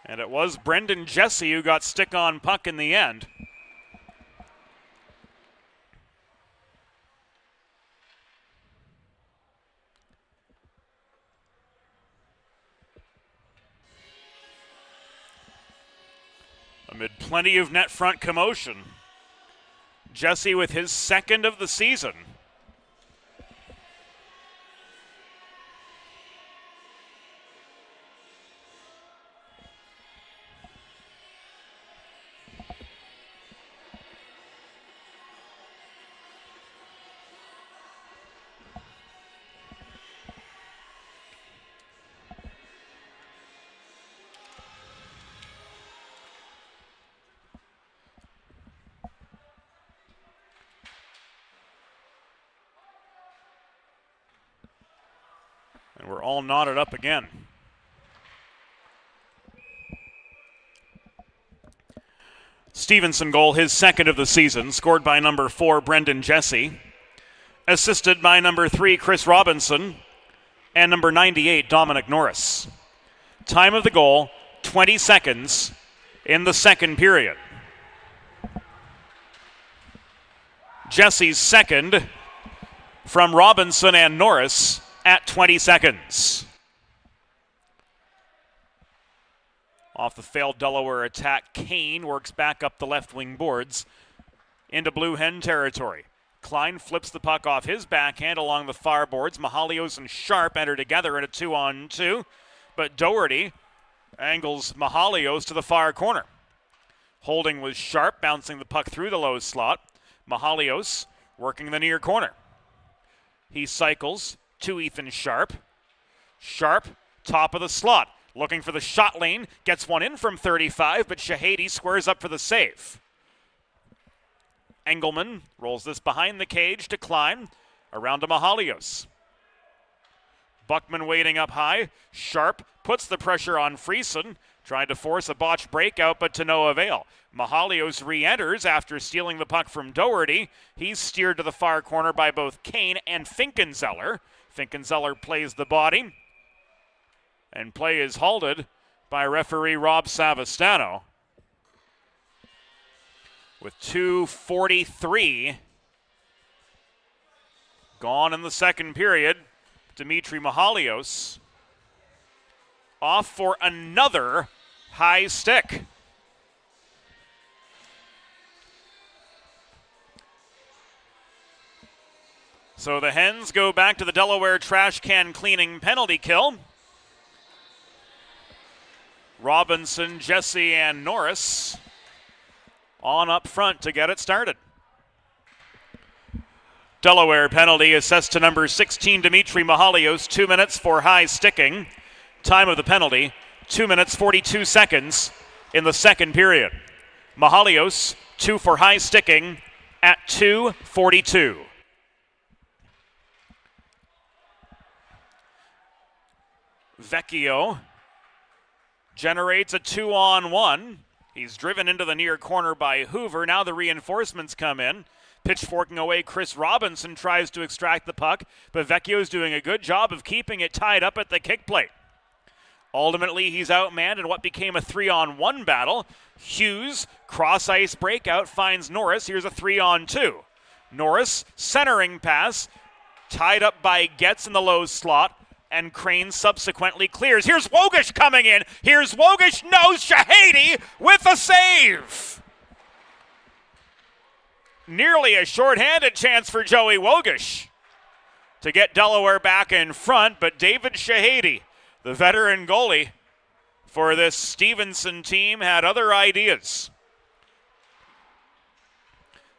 And it was Brendan Jesse who got stick on puck in the end. Amid plenty of net front commotion, Jesse with his second of the season. And we're all knotted up again. Stevenson goal, his second of the season, scored by number 4, Brendan Jesse. Assisted by number 3, Chris Robinson, and number 98, Dominic Norris. Time of the goal, 20 seconds in the second period. Jesse's second from Robinson and Norris at 20 seconds. Off the failed Delaware attack, Kane works back up the left wing boards into Blue Hen territory. Klein flips the puck off his backhand along the far boards. Mahalios and Sharp enter together in a 2-on-2, but Doherty angles Mahalios to the far corner. Holding was Sharp, bouncing the puck through the low slot. Mahalios working the near corner. He cycles to Ethan Sharp. Sharp, top of the slot. Looking for the shot lane, gets one in from 35, but Shahady squares up for the save. Engelman rolls this behind the cage to Klein, around to Mahalios. Buckman waiting up high. Sharp puts the pressure on Friesen, trying to force a botched breakout, but to no avail. Mahalios re-enters after stealing the puck from Doherty. He's steered to the far corner by both Kane and Finkenzeller. Finkenzeller plays the body, and play is halted by referee Rob Savastano. With 2:43 gone in the second period, Dmitry Mahalios off for another high stick. So the Hens go back to the Delaware trash can cleaning penalty kill. Robinson, Jesse, and Norris on up front to get it started. Delaware penalty assessed to number 16, Dmitry Mahalios, 2 minutes for high sticking. Time of the penalty, 2 minutes 42 seconds in the second period. Mahalios, 2 for high sticking at 2:42. Vecchio generates a 2-on-1. He's driven into the near corner by Hoover. Now the reinforcements come in. Pitchforking away, Chris Robinson tries to extract the puck, but Vecchio's doing a good job of keeping it tied up at the kick plate. Ultimately, he's outmanned in what became a 3-on-1 battle. Hughes, cross-ice breakout, finds Norris. Here's a 3-on-2. Norris, centering pass, tied up by Getz in the low slot, and Crane subsequently clears. Here's Wogish coming in. Here's Wogish, knows Shahady with a save. Nearly a shorthanded chance for Joey Wogish to get Delaware back in front, but David Shahady, the veteran goalie for this Stevenson team, had other ideas.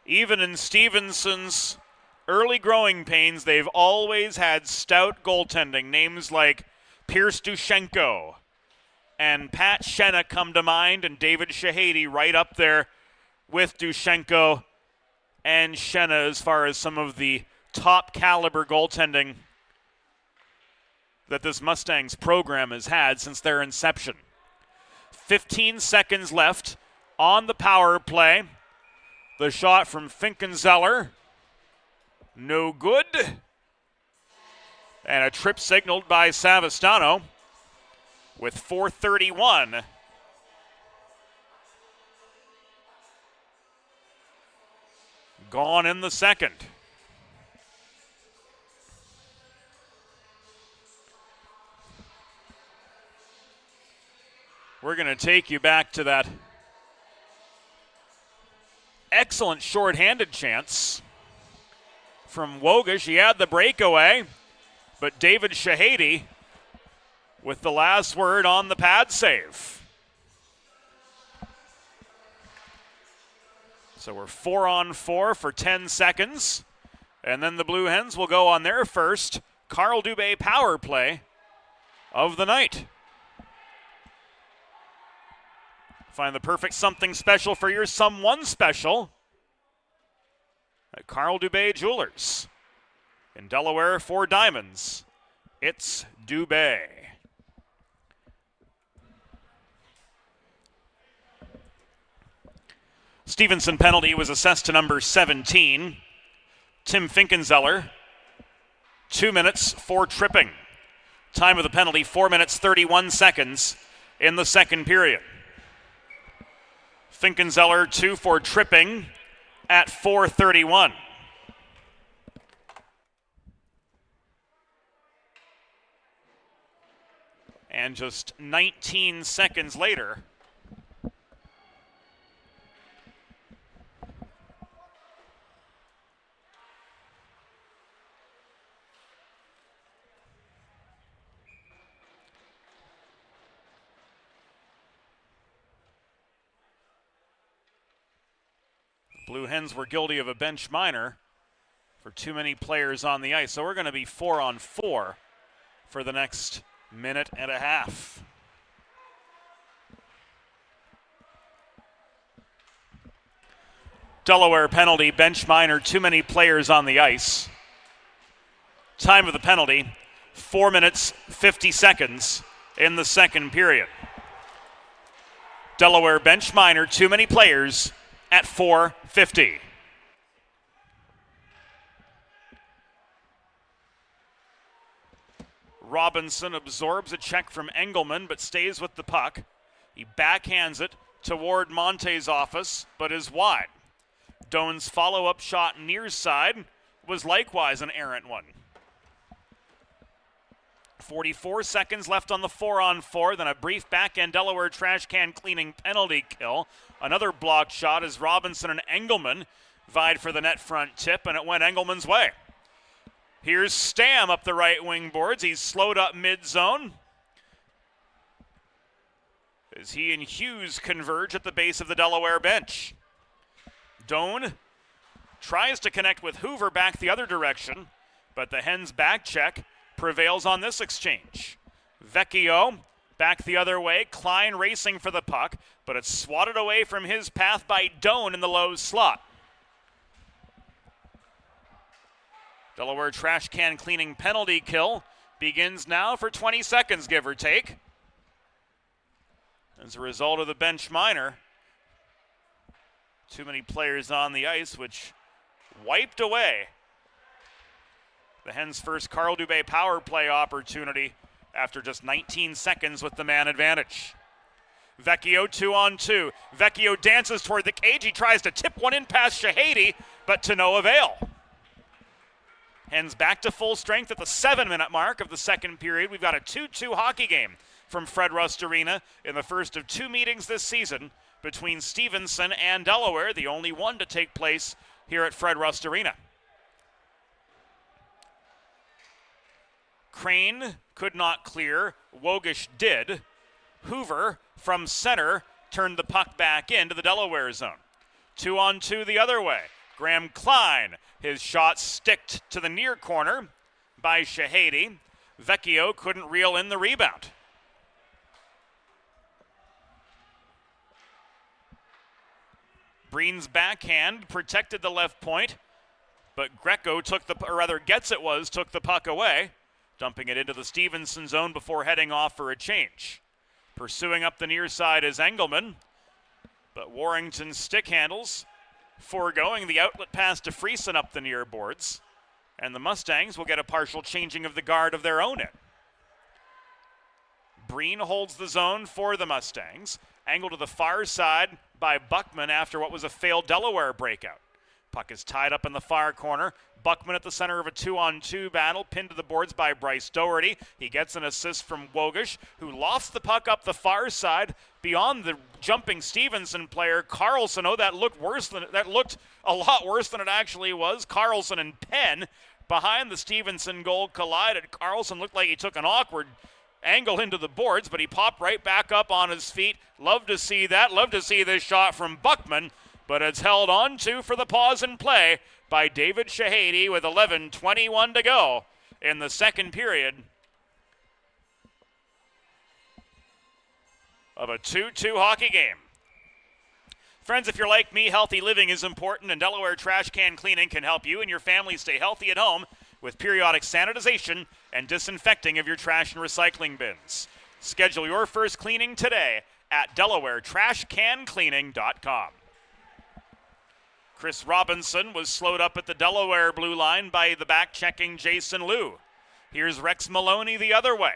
Even in Stevenson's early growing pains, they've always had stout goaltending. Names like Pierce Dushenko and Pat Shenna come to mind, and David Shahady right up there with Dushenko and Shenna as far as some of the top caliber goaltending that this Mustangs program has had since their inception. 15 seconds left on the power play. The shot from Finkenzeller, no good. And a trip signaled by Savastano with 4:31. Gone in the second. We're going to take you back to that excellent shorthanded chance from Wogish. He had the breakaway, but David Shahady with the last word on the pad save. So we're 4-on-4 for 10 seconds, and then the Blue Hens will go on their first Carl Dubé power play of the night. Find the perfect something special for your someone special at Carl Dubé Jewelers. In Delaware, 4 diamonds. It's Dubé. Stevenson penalty was assessed to number 17, Tim Finkenzeller. 2 minutes for tripping. Time of the penalty, 4 minutes 31 seconds in the second period. Finkenzeller 2 for tripping at 4:31. And just 19 seconds later, Blue Hens were guilty of a bench minor for too many players on the ice. So we're going to be 4-on-4 for the next minute and a half. Delaware penalty, bench minor, too many players on the ice. Time of the penalty, 4 minutes, 50 seconds in the second period. Delaware bench minor, too many players at 4:50. Robinson absorbs a check from Engelman but stays with the puck. He backhands it toward Monte's office but is wide. Doan's follow-up shot near side was likewise an errant one. 44 seconds left on the 4-on-4, then a brief backhand Delaware trash can cleaning penalty kill. Another blocked shot as Robinson and Engelman vied for the net front tip, and it went Engelman's way. Here's Stam up the right wing boards. He's slowed up mid-zone as he and Hughes converge at the base of the Delaware bench. Doan tries to connect with Hoover back the other direction, but the Hens back check prevails on this exchange. Vecchio back the other way. Klein racing for the puck, but it's swatted away from his path by Doan in the low slot. Delaware trash can cleaning penalty kill begins now for 20 seconds, give or take. As a result of the bench minor, too many players on the ice, which wiped away the Hens' first Carl Dubé power play opportunity after just 19 seconds with the man advantage. Vecchio 2-on-2. Vecchio dances toward the cage. He tries to tip one in past Shahady, but to no avail. Hens back to full strength at the 7-minute mark of the second period. We've got a 2-2 hockey game from Fred Rust Arena in the first of two meetings this season between Stevenson and Delaware, the only one to take place here at Fred Rust Arena. Crane could not clear. Wogish did. Hoover from center turned the puck back into the Delaware zone. 2-on-2 the other way. Graham Klein, his shot sticked to the near corner by Shahady. Vecchio couldn't reel in the rebound. Breen's backhand protected the left point, but Greco took the puck away, dumping it into the Stevenson zone before heading off for a change. Pursuing up the near side is Engelman, but Warrington's stick handles, foregoing the outlet pass to Friesen up the near boards, and the Mustangs will get a partial changing of the guard of their own end. Breen holds the zone for the Mustangs, angled to the far side by Buckman after what was a failed Delaware breakout. Puck is tied up in the far corner. Buckman at the center of a 2-on-2 battle, pinned to the boards by Bryce Doherty. He gets an assist from Wogish, who lofts the puck up the far side beyond the jumping Stevenson player, Carlson. Oh, that looked a lot worse than it actually was. Carlson and Penn behind the Stevenson goal collided. Carlson looked like he took an awkward angle into the boards, but he popped right back up on his feet. Love to see that. Love to see this shot from Buckman, but it's held on to for the pause and play by David Shahady with 11:21 to go in the second period of a 2-2 hockey game. Friends, if you're like me, healthy living is important, and Delaware Trash Can Cleaning can help you and your family stay healthy at home with periodic sanitization and disinfecting of your trash and recycling bins. Schedule your first cleaning today at DelawareTrashCanCleaning.com. Chris Robinson was slowed up at the Delaware blue line by the back-checking Jason Liu. Here's Rex Maloney the other way.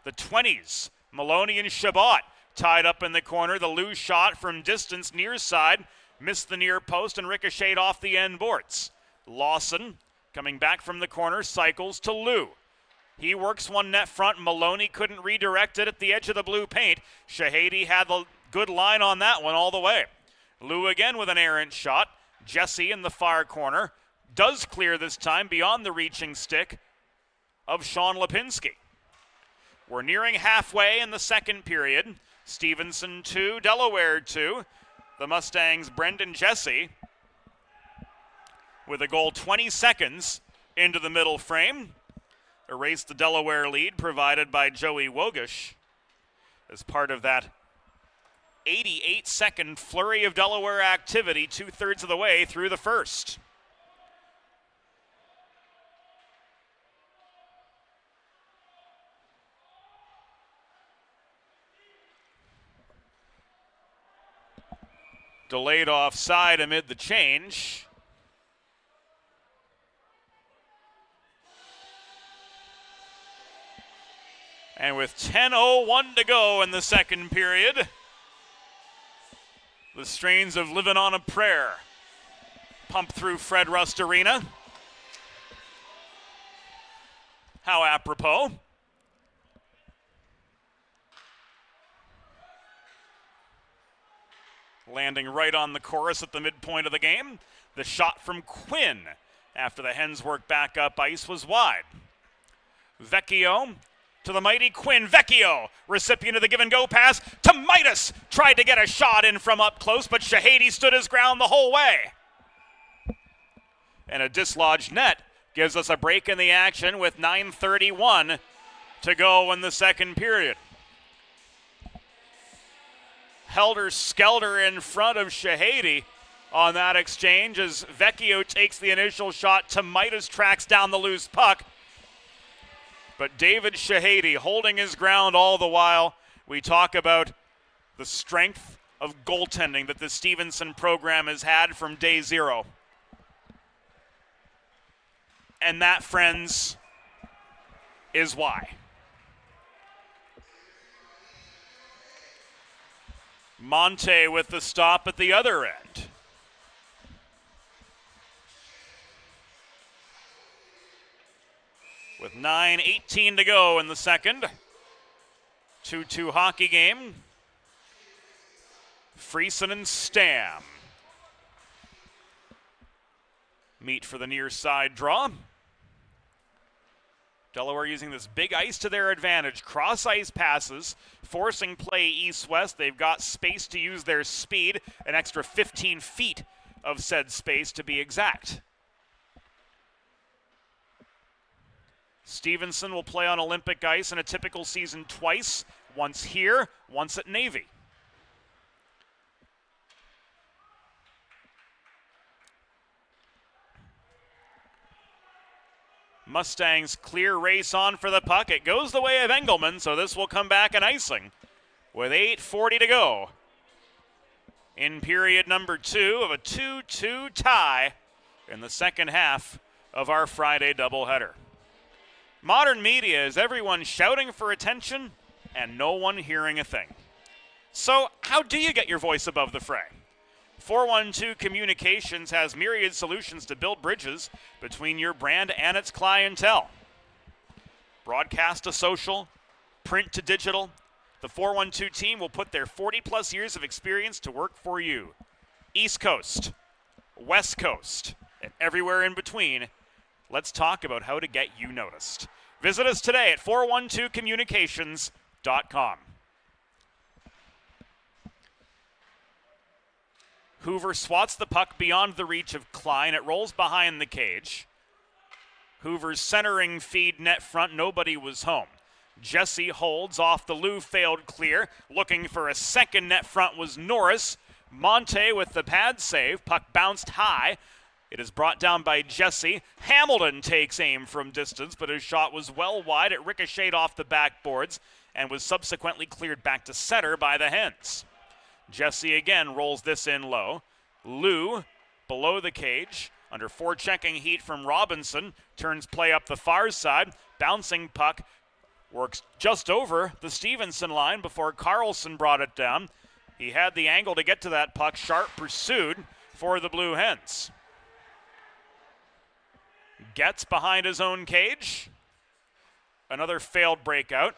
The 20s, Maloney and Shabbat tied up in the corner. The Liu shot from distance near side missed the near post and ricocheted off the end boards. Lawson, coming back from the corner, cycles to Liu. He works one net front. Maloney couldn't redirect it at the edge of the blue paint. Shahady had the good line on that one all the way. Liu again with an errant shot. Jesse in the far corner does clear this time beyond the reaching stick of Sean Lipinski. We're nearing halfway in the second period. Stevenson 2, Delaware 2. The Mustangs' Brendan Jesse with a goal 20 seconds into the middle frame. Erased the Delaware lead provided by Joey Wogish as part of that 88-second flurry of Delaware activity, 2/3 of the way through the first. Delayed offside amid the change. And with 10:01 to go in the second period, the strains of Living on a Prayer pump through Fred Rust Arena. How apropos. Landing right on the chorus at the midpoint of the game. The shot from Quinn after the Hens work back up ice was wide. Vecchio to the mighty Quinn. Vecchio, recipient of the give-and-go pass to Midas. Tried to get a shot in from up close, but Shahady stood his ground the whole way. And a dislodged net gives us a break in the action with 9:31 to go in the second period. Helter-skelter in front of Shahady on that exchange as Vecchio takes the initial shot. to Midas tracks down the loose puck. But David Shahady holding his ground all the while. We talk about the strength of goaltending that the Stevenson program has had from day zero. And that, friends, is why. Monte with the stop at the other end. With 9:18 to go in the second. 2-2 hockey game. Friesen and Stam meet for the near side draw. Delaware using this big ice to their advantage. Cross ice passes, forcing play east-west. They've got space to use their speed, an extra 15 feet of said space to be exact. Stevenson will play on Olympic ice in a typical season twice, once here, once at Navy. Mustangs clear race on for the puck. It goes the way of Engelman, so this will come back an icing with 8:40 to go in period number 2 of a 2-2 tie in the second half of our Friday doubleheader. Modern media is everyone shouting for attention and no one hearing a thing. So how do you get your voice above the fray? 412 Communications has myriad solutions to build bridges between your brand and its clientele. Broadcast to social, print to digital, the 412 team will put their 40-plus years of experience to work for you. East Coast, West Coast, and everywhere in between, let's talk about how to get you noticed. Visit us today at 412communications.com. Hoover swats the puck beyond the reach of Klein. It rolls behind the cage. Hoover's centering feed net front. Nobody was home. Jesse holds off the Lou, failed clear. Looking for a second net front was Norris. Monte with the pad save. Puck bounced high. It is brought down by Jesse. Hamilton takes aim from distance, but his shot was well wide. It ricocheted off the backboards and was subsequently cleared back to center by the Hens. Jesse again rolls this in low. Lou, below the cage, under forechecking heat from Robinson, turns play up the far side. Bouncing puck works just over the Stevenson line before Carlson brought it down. He had the angle to get to that puck. Sharp pursued for the Blue Hens. Gets behind his own cage. Another failed breakout.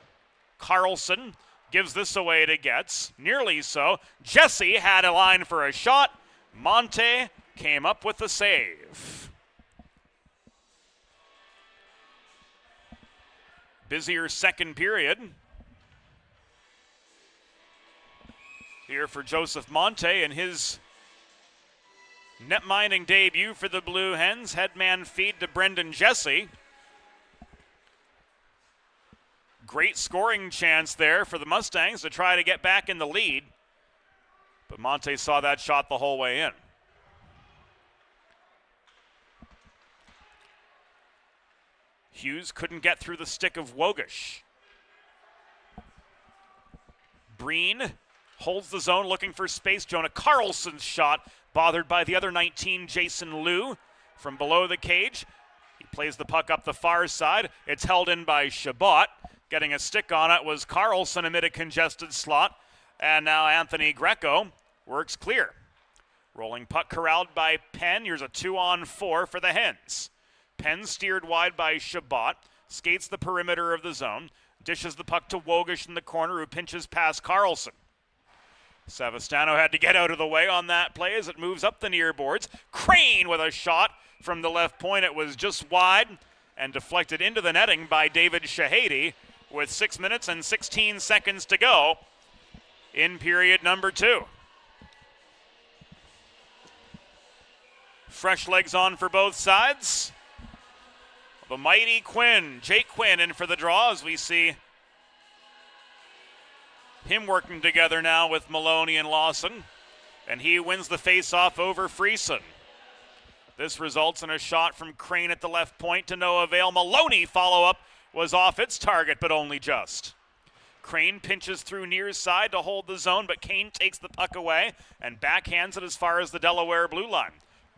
Carlson gives this away to Getz. Nearly so. Jesse had a line for a shot. Monte came up with the save. Busier second period. Here for Joseph Monte and his net-minding debut for the Blue Hens. Headman feed to Brendan Jesse. Great scoring chance there for the Mustangs to try to get back in the lead. But Monte saw that shot the whole way in. Hughes couldn't get through the stick of Wogish. Breen holds the zone looking for space. Jonah Carlson's shot bothered by the other 19, Jason Liu, from below the cage. He plays the puck up the far side. It's held in by Chabot. Getting a stick on it was Carlson amid a congested slot. And now Anthony Greco works clear. Rolling puck corralled by Penn. Here's a 2-on-4 for the Hens. Penn steered wide by Chabot. Skates the perimeter of the zone. Dishes the puck to Wogish in the corner, who pinches past Carlson. Savastano had to get out of the way on that play as it moves up the near boards. Crane with a shot from the left point. It was just wide and deflected into the netting by David Shahady with 6 minutes and 16 seconds to go in period number 2. Fresh legs on for both sides. The mighty Quinn, Jake Quinn, in for the draw as we see him working together now with Maloney and Lawson. And he wins the face-off over Friesen. This results in a shot from Crane at the left point to no avail. Maloney follow-up was off its target, but only just. Crane pinches through near side to hold the zone, but Kane takes the puck away and backhands it as far as the Delaware blue line.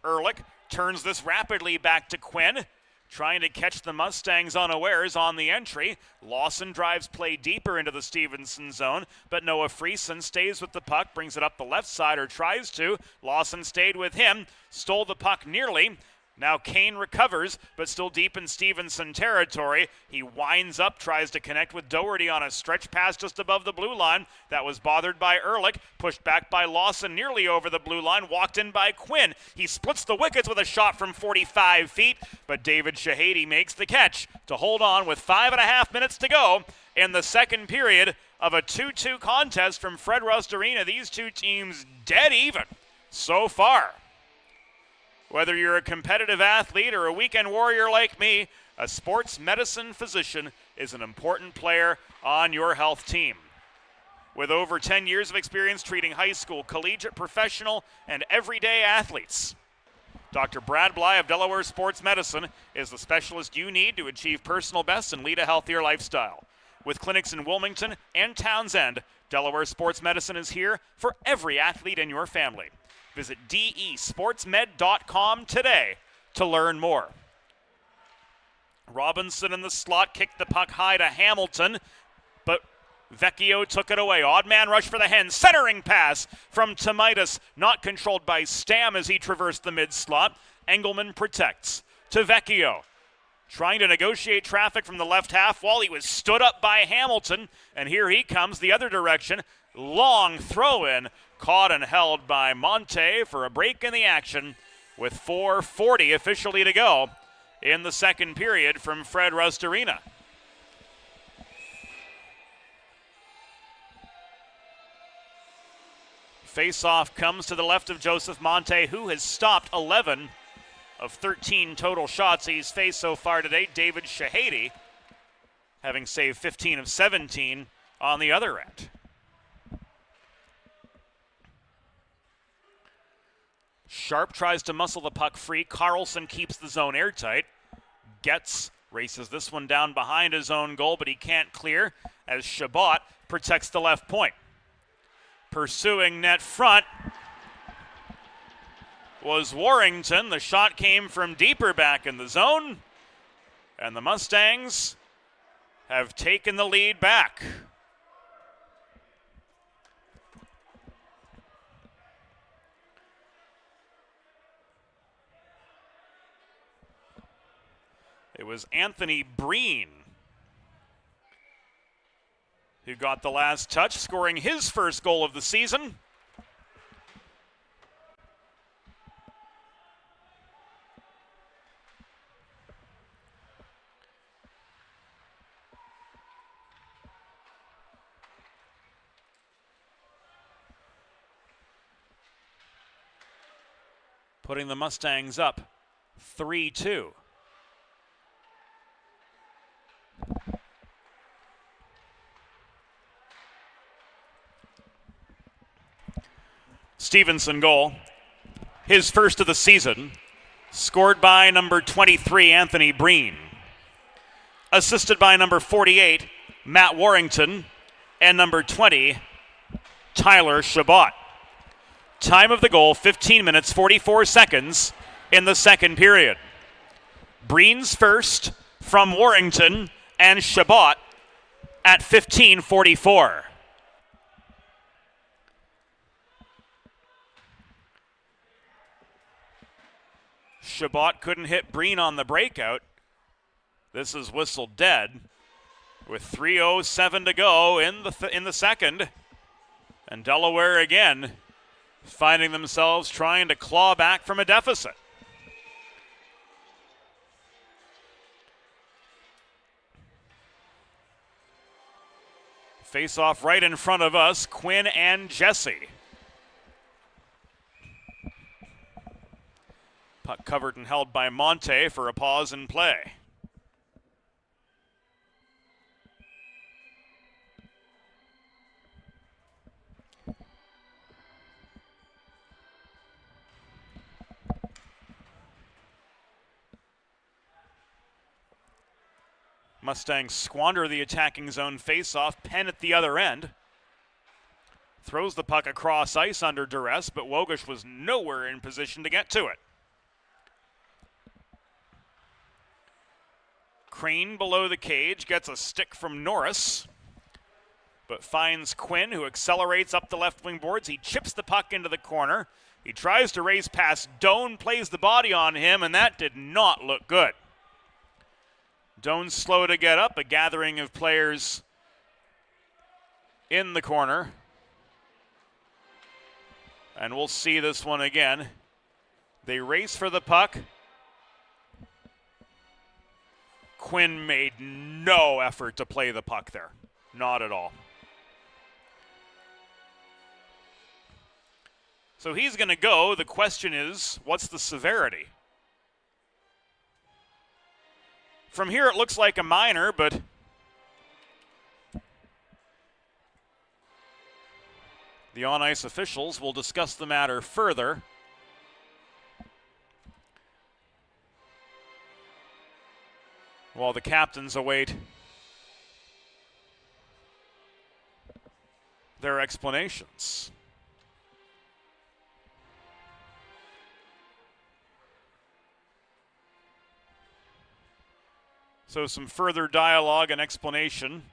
Ehrlich turns this rapidly back to Quinn, trying to catch the Mustangs unawares on the entry. Lawson drives play deeper into the Stevenson zone, but Noah Friesen stays with the puck, brings it up the left side, or tries to. Lawson stayed with him, stole the puck nearly. Now Kane recovers, but still deep in Stevenson territory. He winds up, tries to connect with Doherty on a stretch pass just above the blue line. That was bothered by Ehrlich, pushed back by Lawson nearly over the blue line, walked in by Quinn. He splits the wickets with a shot from 45 feet, but David Shahady makes the catch to hold on with 5.5 minutes to go in the second period of a 2-2 contest from Fred Rust Arena. These two teams dead even so far. Whether you're a competitive athlete or a weekend warrior like me, a sports medicine physician is an important player on your health team. With over 10 years of experience treating high school, collegiate, professional, and everyday athletes, Dr. Brad Bly of Delaware Sports Medicine is the specialist you need to achieve personal best and lead a healthier lifestyle. With clinics in Wilmington and Townsend, Delaware Sports Medicine is here for every athlete in your family. Visit desportsmed.com today to learn more. Robinson in the slot kicked the puck high to Hamilton, but Vecchio took it away. Odd man rush for the Hens. Centering pass from Tomaitis, not controlled by Stam as he traversed the mid-slot. Engelman protects to Vecchio, trying to negotiate traffic from the left half wall. He was stood up by Hamilton, and here he comes the other direction. Long throw-in, caught and held by Monte for a break in the action with 4:40 officially to go in the second period from Fred Rust Arena. Face-off comes to the left of Joseph Monte, who has stopped 11 of 13 total shots he's faced so far today. David Shahady having saved 15 of 17 on the other end. Sharp tries to muscle the puck free. Carlson keeps the zone airtight. Getz races this one down behind his own goal, but he can't clear as Chabot protects the left point. Pursuing net front was Warrington. The shot came from deeper back in the zone, and the Mustangs have taken the lead back. It was Anthony Breen who got the last touch, scoring his first goal of the season. Putting the Mustangs up 3-2. Stevenson goal, his first of the season, scored by number 23, Anthony Breen. Assisted by number 48, Matt Warrington, and number 20, Tyler Chabot. Time of the goal, 15 minutes, 44 seconds in the second period. Breen's first from Warrington and Chabot at 15:44. Chabot couldn't hit Breen on the breakout. This is whistled dead with 3:07 to go in the second. And Delaware again finding themselves trying to claw back from a deficit. Face off right in front of us, Quinn and Jesse. Puck covered and held by Monte for a pause in play. Mustangs squander the attacking zone face-off. Penn at the other end. Throws the puck across ice under duress, but Wogish was nowhere in position to get to it. Crane below the cage gets a stick from Norris, but finds Quinn, who accelerates up the left wing boards. He chips the puck into the corner. He tries to race past Doan, plays the body on him, and that did not look good. Doan's slow to get up, a gathering of players in the corner. And we'll see this one again. They race for the puck. Quinn made no effort to play the puck there. Not at all. So he's going to go. The question is, what's the severity? From here, it looks like a minor, but the on-ice officials will discuss the matter further. While the captains await their explanations. So some further dialogue and explanation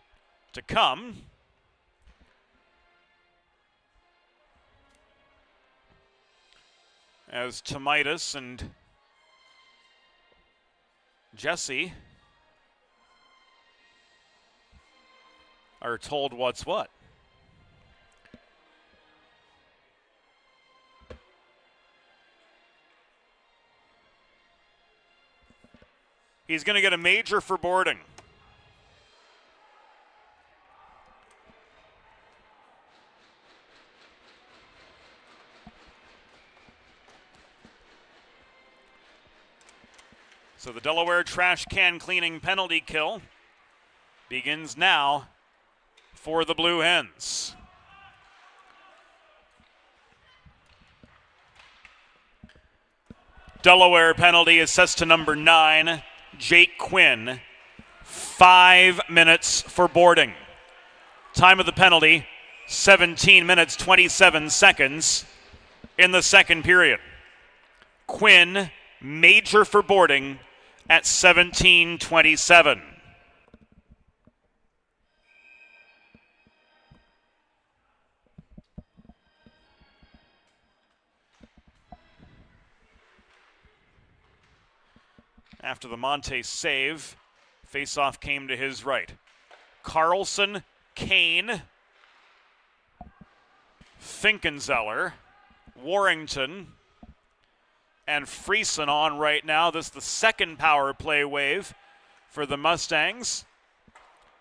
to come. As Tomitis and Jesse are told what's what. He's going to get a major for boarding. So the Delaware trash can cleaning penalty kill begins now for the Blue Hens. Delaware penalty assessed to number 9, Jake Quinn. 5 minutes for boarding. Time of the penalty, 17 minutes, 27 seconds in the second period. Quinn, major for boarding at 17:27. After the Monte save, faceoff came to his right. Carlson, Kane, Finkenzeller, Warrington, and Friesen on right now. This is the second power play wave for the Mustangs.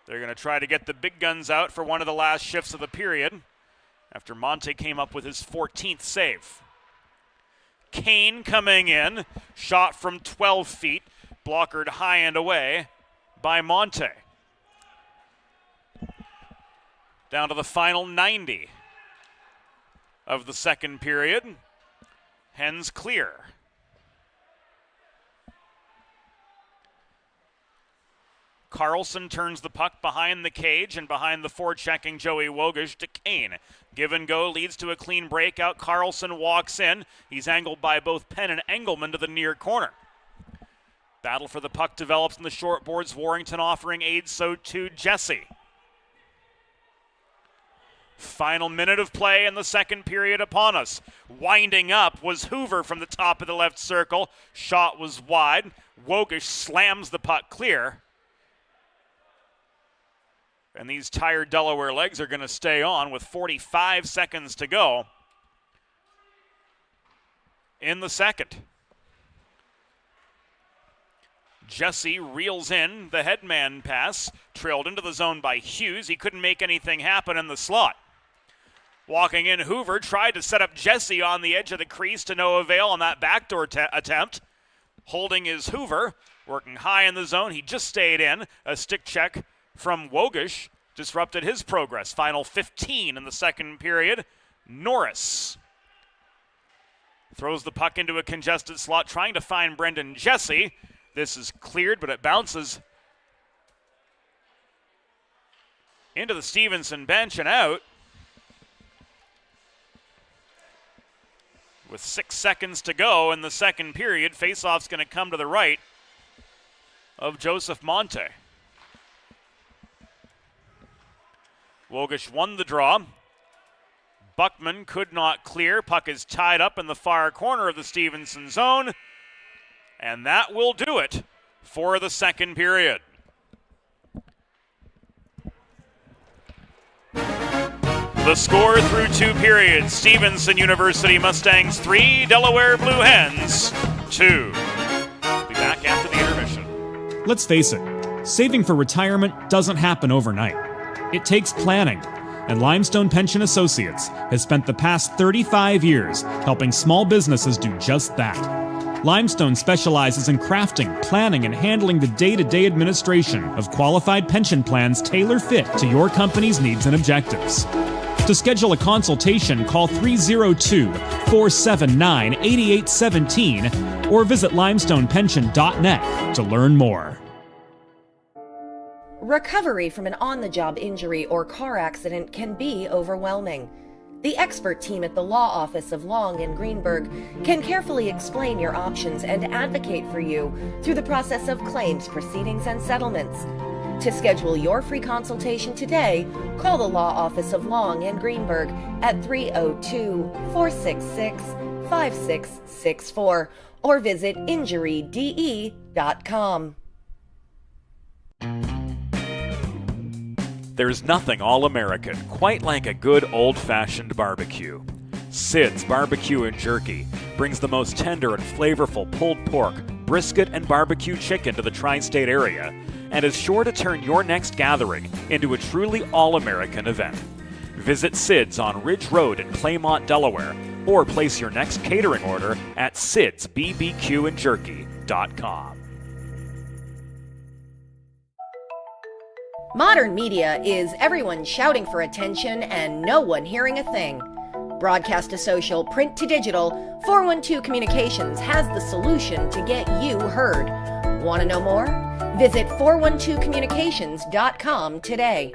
They're going to try to get the big guns out for one of the last shifts of the period after Monte came up with his 14th save. Kane coming in, shot from 12 feet, blockered high and away by Monte. Down to the final 90. of the second period. Hens clear. Carlson turns the puck behind the cage and behind the forechecking Joey Wogish to Kane. Give and go leads to a clean breakout. Carlson walks in. He's angled by both Penn and Engelman to the near corner. Battle for the puck develops in the short boards. Warrington offering aid, so too Jesse. Final minute of play in the second period upon us. Winding up was Hoover from the top of the left circle. Shot was wide. Wogish slams the puck clear. And these tired Delaware legs are going to stay on with 45 seconds to go in the second. Jesse reels in the headman pass, trailed into the zone by Hughes. He couldn't make anything happen in the slot. Walking in, Hoover tried to set up Jesse on the edge of the crease to no avail on that backdoor attempt. Holding is Hoover, working high in the zone. He just stayed in. A stick check from Wogish disrupted his progress. Final 15 in the second period. Norris throws the puck into a congested slot, trying to find Brendan Jesse. This is cleared, but it bounces into the Stevenson bench and out. With 6 seconds to go in the second period, faceoff's going to come to the right of Joseph Monte. Wogish won the draw. Buckman could not clear. Puck is tied up in the far corner of the Stevenson zone. And that will do it for the second period. The score through 2 periods: Stevenson University Mustangs 3, Delaware Blue Hens 2. Be back after the intermission. Let's face it, saving for retirement doesn't happen overnight. It takes planning, and Limestone Pension Associates has spent the past 35 years helping small businesses do just that. Limestone specializes in crafting, planning, and handling the day-to-day administration of qualified pension plans tailor-fit to your company's needs and objectives. To schedule a consultation, call 302-479-8817 or visit limestonepension.net to learn more. Recovery from an on-the-job injury or car accident can be overwhelming. The expert team at the law office of Long and Greenberg can carefully explain your options and advocate for you through the process of claims, proceedings, and settlements. To schedule your free consultation today, call the law office of Long and Greenberg at 302-466-5664 or visit injuryde.com. There's nothing all-American quite like a good old-fashioned barbecue. Sid's Barbecue and Jerky brings the most tender and flavorful pulled pork, brisket, and barbecue chicken to the tri-state area and is sure to turn your next gathering into a truly all-American event. Visit Sid's on Ridge Road in Claymont, Delaware, or place your next catering order at sidsbbqandjerky.com. Modern media is everyone shouting for attention and no one hearing a thing. Broadcast to social, print to digital, 412 Communications has the solution to get you heard. Want to know more? Visit 412communications.com today.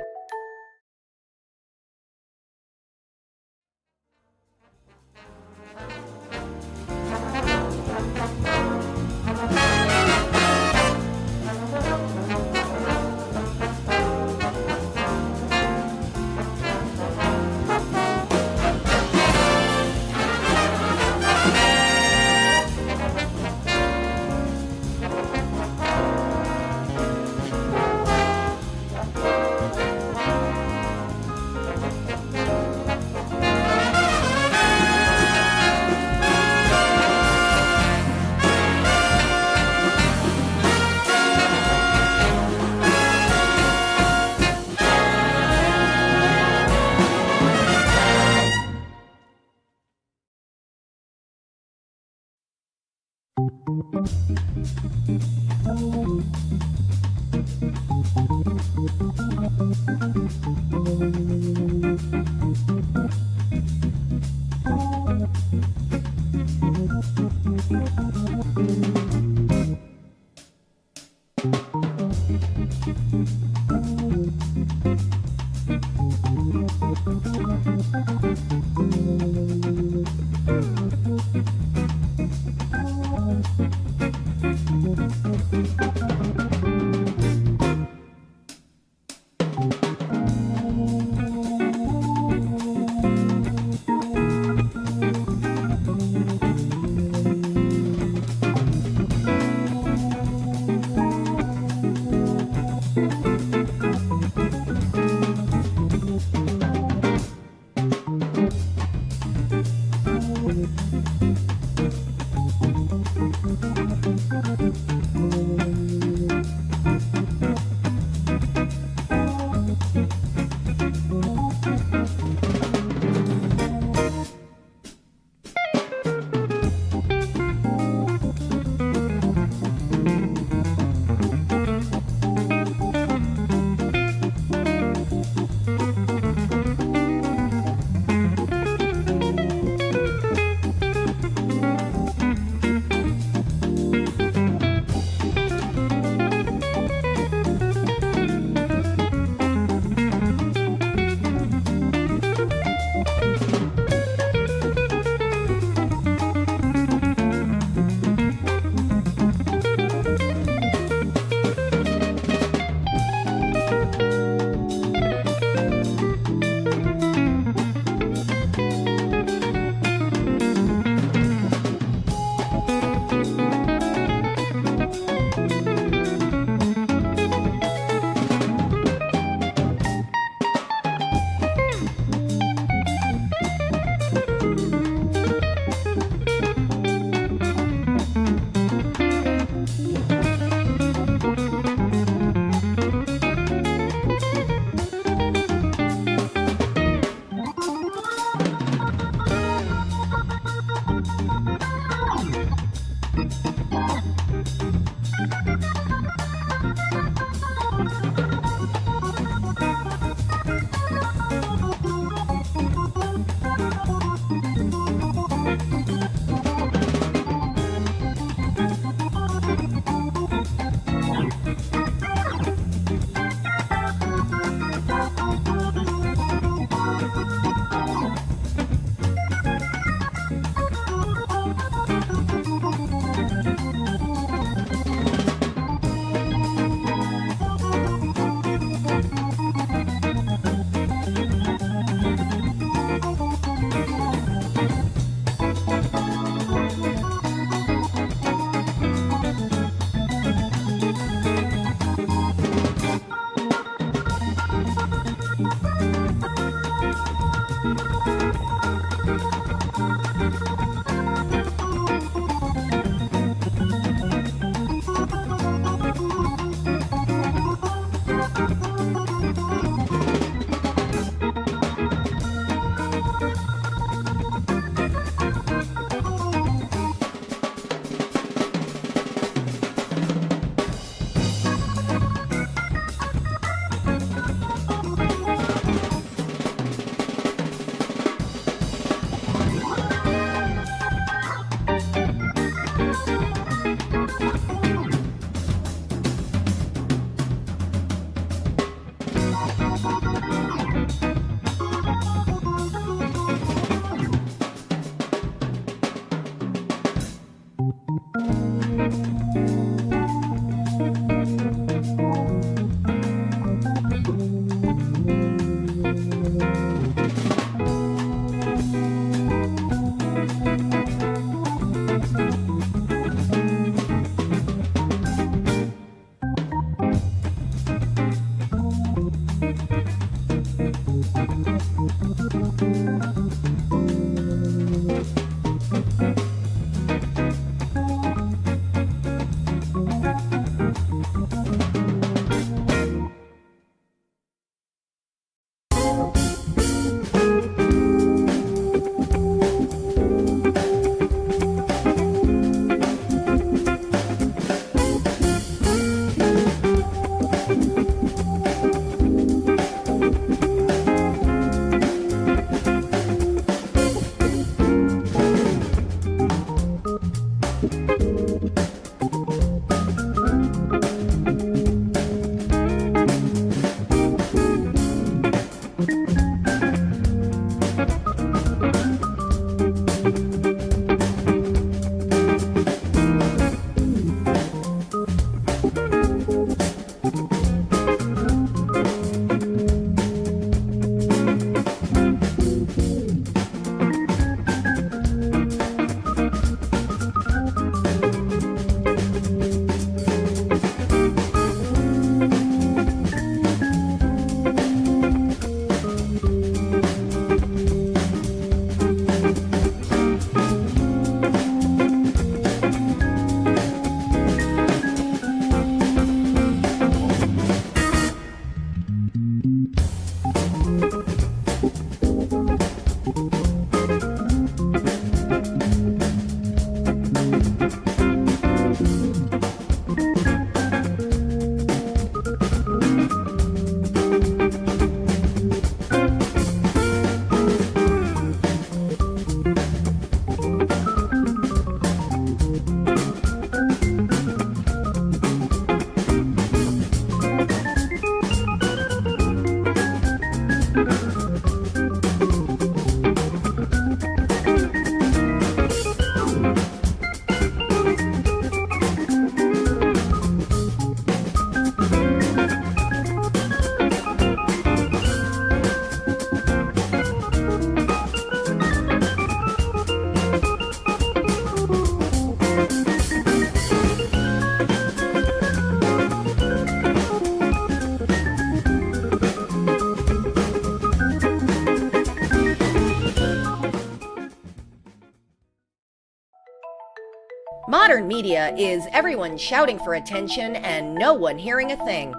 Modern media is everyone shouting for attention and no one hearing a thing.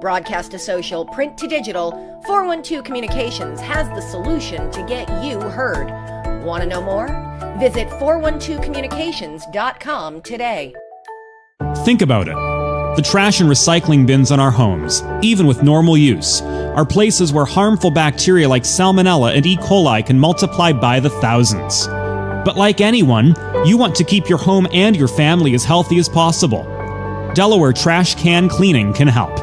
Broadcast to social, print to digital, 412 Communications has the solution to get you heard. Want to know more? Visit 412communications.com today. Think about it. The trash and recycling bins in our homes, even with normal use, are places where harmful bacteria like Salmonella and E. coli can multiply by the thousands. But like anyone, you want to keep your home and your family as healthy as possible. Delaware Trash Can Cleaning can help.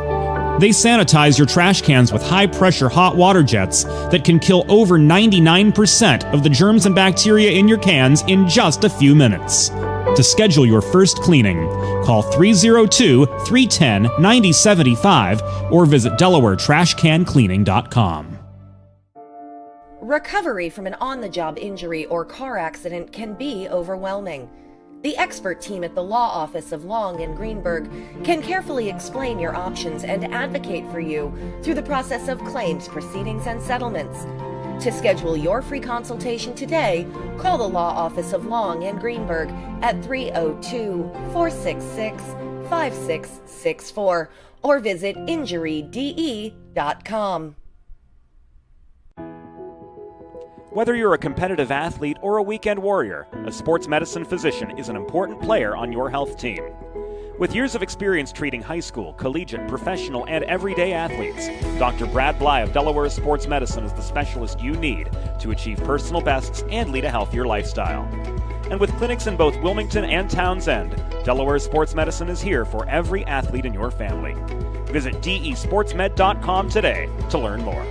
They sanitize your trash cans with high-pressure hot water jets that can kill over 99% of the germs and bacteria in your cans in just a few minutes. To schedule your first cleaning, call 302-310-9075 or visit DelawareTrashCanCleaning.com. Recovery from an on-the-job injury or car accident can be overwhelming. The expert team at the law office of Long and Greenberg can carefully explain your options and advocate for you through the process of claims, proceedings, and settlements. To schedule your free consultation today, call the Law Office of Long and Greenberg at 302-466-5664 or visit injuryde.com. Whether you're a competitive athlete or a weekend warrior, a sports medicine physician is an important player on your health team. With years of experience treating high school, collegiate, professional, and everyday athletes, Dr. Brad Bly of Delaware Sports Medicine is the specialist you need to achieve personal bests and lead a healthier lifestyle. And with clinics in both Wilmington and Townsend, Delaware Sports Medicine is here for every athlete in your family. Visit desportsmed.com today to learn more.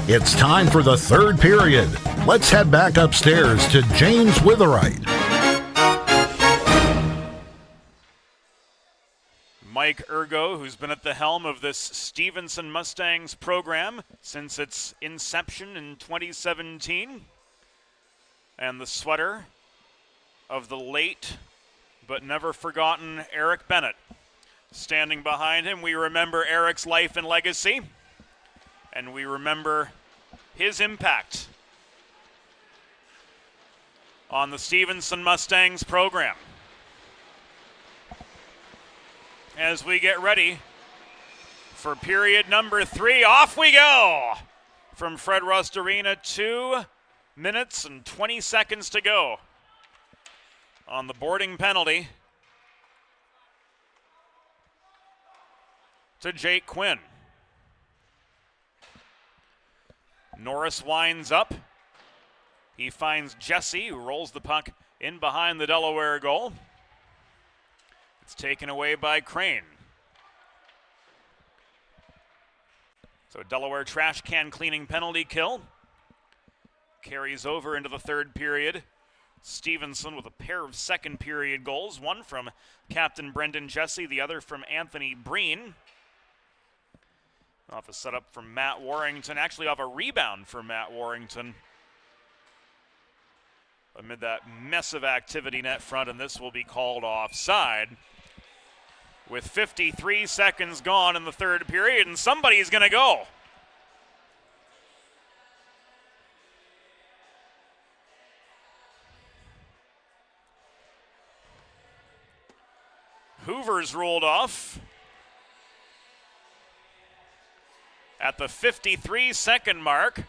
It's time for the third period. Let's head back upstairs to James Witherite. Mike Ergo, who's been at the helm of this Stevenson Mustangs program since its inception in 2017. And the sweater of the late but never forgotten Eric Bennett. Standing behind him, we remember Eric's life and legacy, and we remember his impact on the Stevenson Mustangs program. As we get ready for period number 3, off we go from Fred Rust Arena. 2 minutes and 20 seconds to go on the boarding penalty to Jake Quinn. Norris winds up. He finds Jesse, who rolls the puck in behind the Delaware goal. It's taken away by Crane. So Delaware trash can cleaning penalty kill. Carries over into the third period. Stevenson with a pair of second period goals, one from Captain Brendan Jesse, the other from Anthony Breen. Off a setup from Matt Warrington, actually off a rebound for Matt Warrington. amid that mess of activity net front, and this will be called offside with 53 seconds gone in the third period, and somebody's going to go. Hoover's ruled off at the 53-second mark.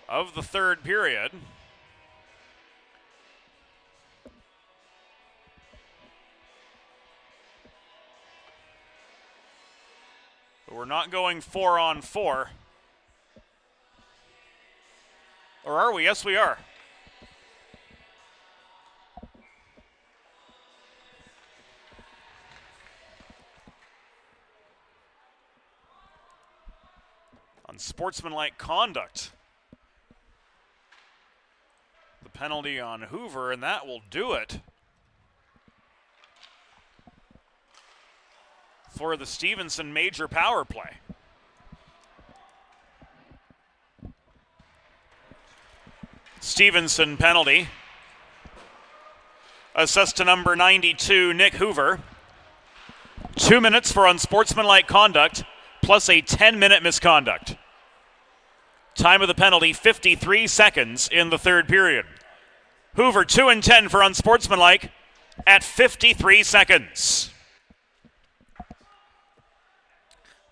Of the third period. But we're not going 4-on-4. Or are we? Yes, we are. Unsportsmanlike conduct. The penalty on Hoover, and that will do it for the Stevenson major power play. Stevenson penalty. Assessed to number 92, Nick Hoover. 2 minutes for unsportsmanlike conduct, plus a 10-minute misconduct. Time of the penalty, 53 seconds in the third period. Hoover 2 and 10 for unsportsmanlike at 53 seconds.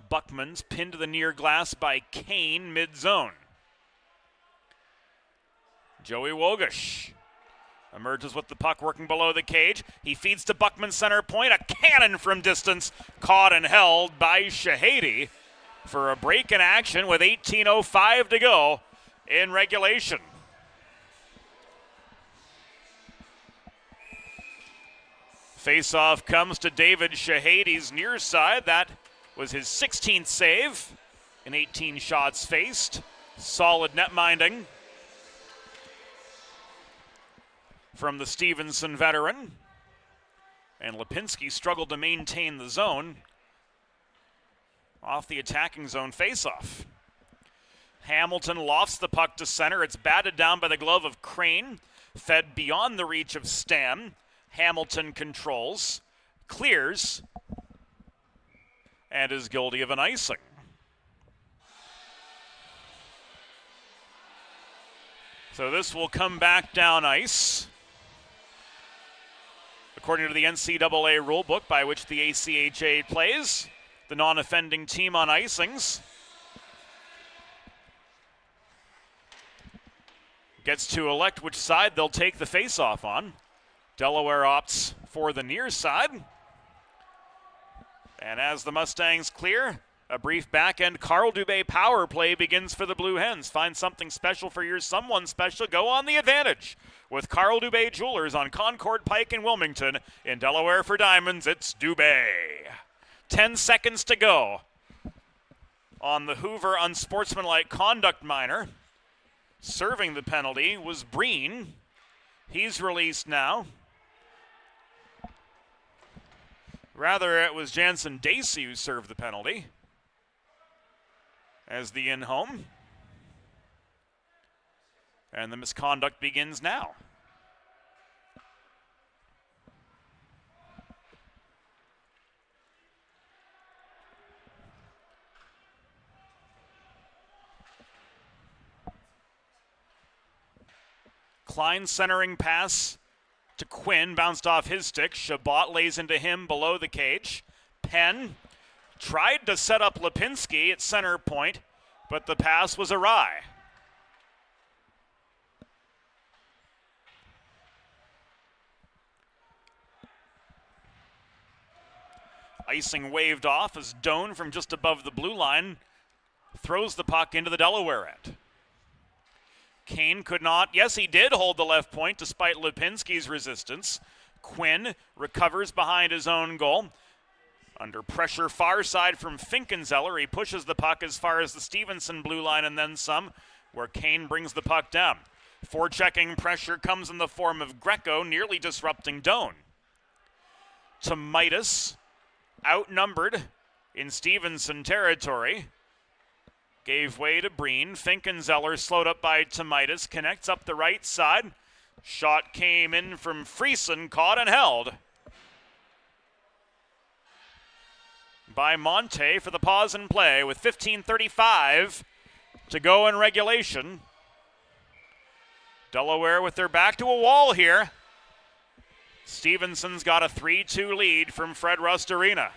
Buckman's pinned to the near glass by Kane mid-zone. Joey Wogish emerges with the puck working below the cage. He feeds to Buckman's center point. A cannon from distance caught and held by Shahady for a break in action with 18:05 to go in regulation. Face-off comes to David Shahady's near side. That was his 16th save in 18 shots faced. Solid net minding from the Stevenson veteran. And Lipinski struggled to maintain the zone off the attacking zone face-off. Hamilton lofts the puck to center. It's batted down by the glove of Crane, fed beyond the reach of Stam. Hamilton controls, clears, and is guilty of an icing. So this will come back down ice. According to the NCAA rulebook by which the ACHA plays, the non-offending team on icings gets to elect which side they'll take the face-off on. Delaware opts for the near side. And as the Mustangs clear, a brief back-end Carl Dubé power play begins for the Blue Hens. Find something special for your someone special. Go on the advantage with Carl Dubé Jewelers on Concord Pike in Wilmington. In Delaware for diamonds, it's Dubé. 10 seconds to go on the Hoover unsportsmanlike conduct minor. Serving the penalty was Breen. He's released now. Rather, it was Jansen Dacey who served the penalty as the in-home. And the misconduct begins now. Klein centering pass to Quinn, bounced off his stick. Chabot lays into him below the cage. Penn tried to set up Lipinski at center point, but the pass was awry. Icing waved off as Doan from just above the blue line throws the puck into the Delaware end. Kane could not, yes he did hold the left point despite Lipinski's resistance. Quinn recovers behind his own goal. Under pressure far side from Finkenzeller, he pushes the puck as far as the Stevenson blue line and then some, where Kane brings the puck down. Forechecking pressure comes in the form of Greco, nearly disrupting Doan. To Midas, outnumbered in Stevenson territory. Gave way to Breen. Finkenzeller slowed up by Tomaitis. Connects up the right side. Shot came in from Friesen, caught and held by Monte for the pause and play with 15:35 to go in regulation. Delaware with their back to a wall here. Stevenson's got a 3-2 lead from Fred Rust Arena.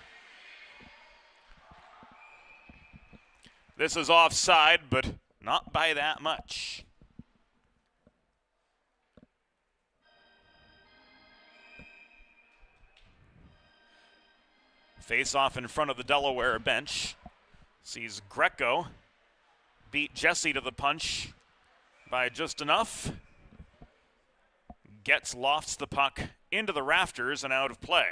This is offside, but not by that much. Face off in front of the Delaware bench. Sees Greco beat Jesse to the punch by just enough. Getz lofts the puck into the rafters and out of play.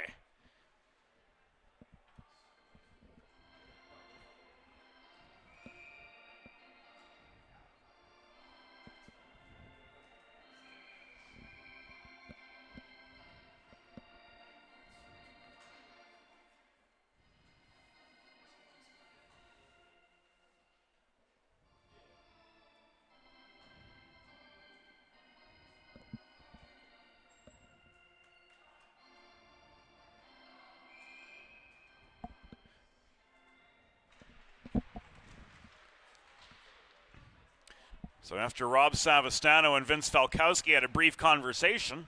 So after Rob Savastano and Vince Falkowski had a brief conversation,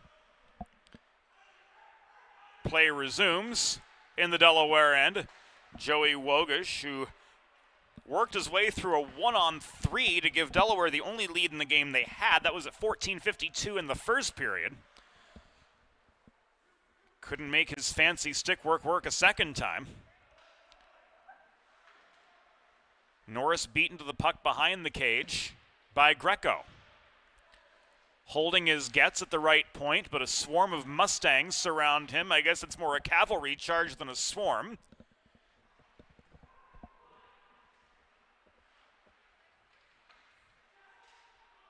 play resumes in the Delaware end. Joey Wogish, who worked his way through a 1-on-3 to give Delaware the only lead in the game they had. That was at 14:52 in the first period. Couldn't make his fancy stick work a second time. Norris beaten to the puck behind the cage by Greco. Holding his Getz at the right point, but a swarm of Mustangs surround him. I guess it's more a cavalry charge than a swarm.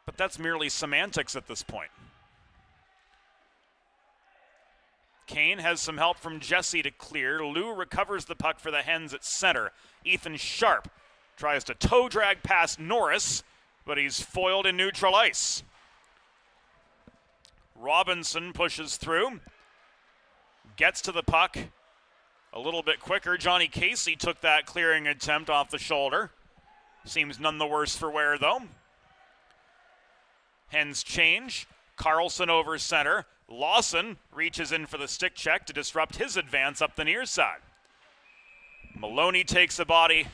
But that's merely semantics at this point. Kane has some help from Jesse to clear. Lou recovers the puck for the Hens at center. Ethan Sharp tries to toe drag past Norris, but he's foiled in neutral ice. Robinson pushes through, gets to the puck a little bit quicker. Johnny Casey took that clearing attempt off the shoulder. Seems none the worse for wear, though. Hens change. Carlson over center. Lawson reaches in for the stick check to disrupt his advance up the near side. Maloney takes a body,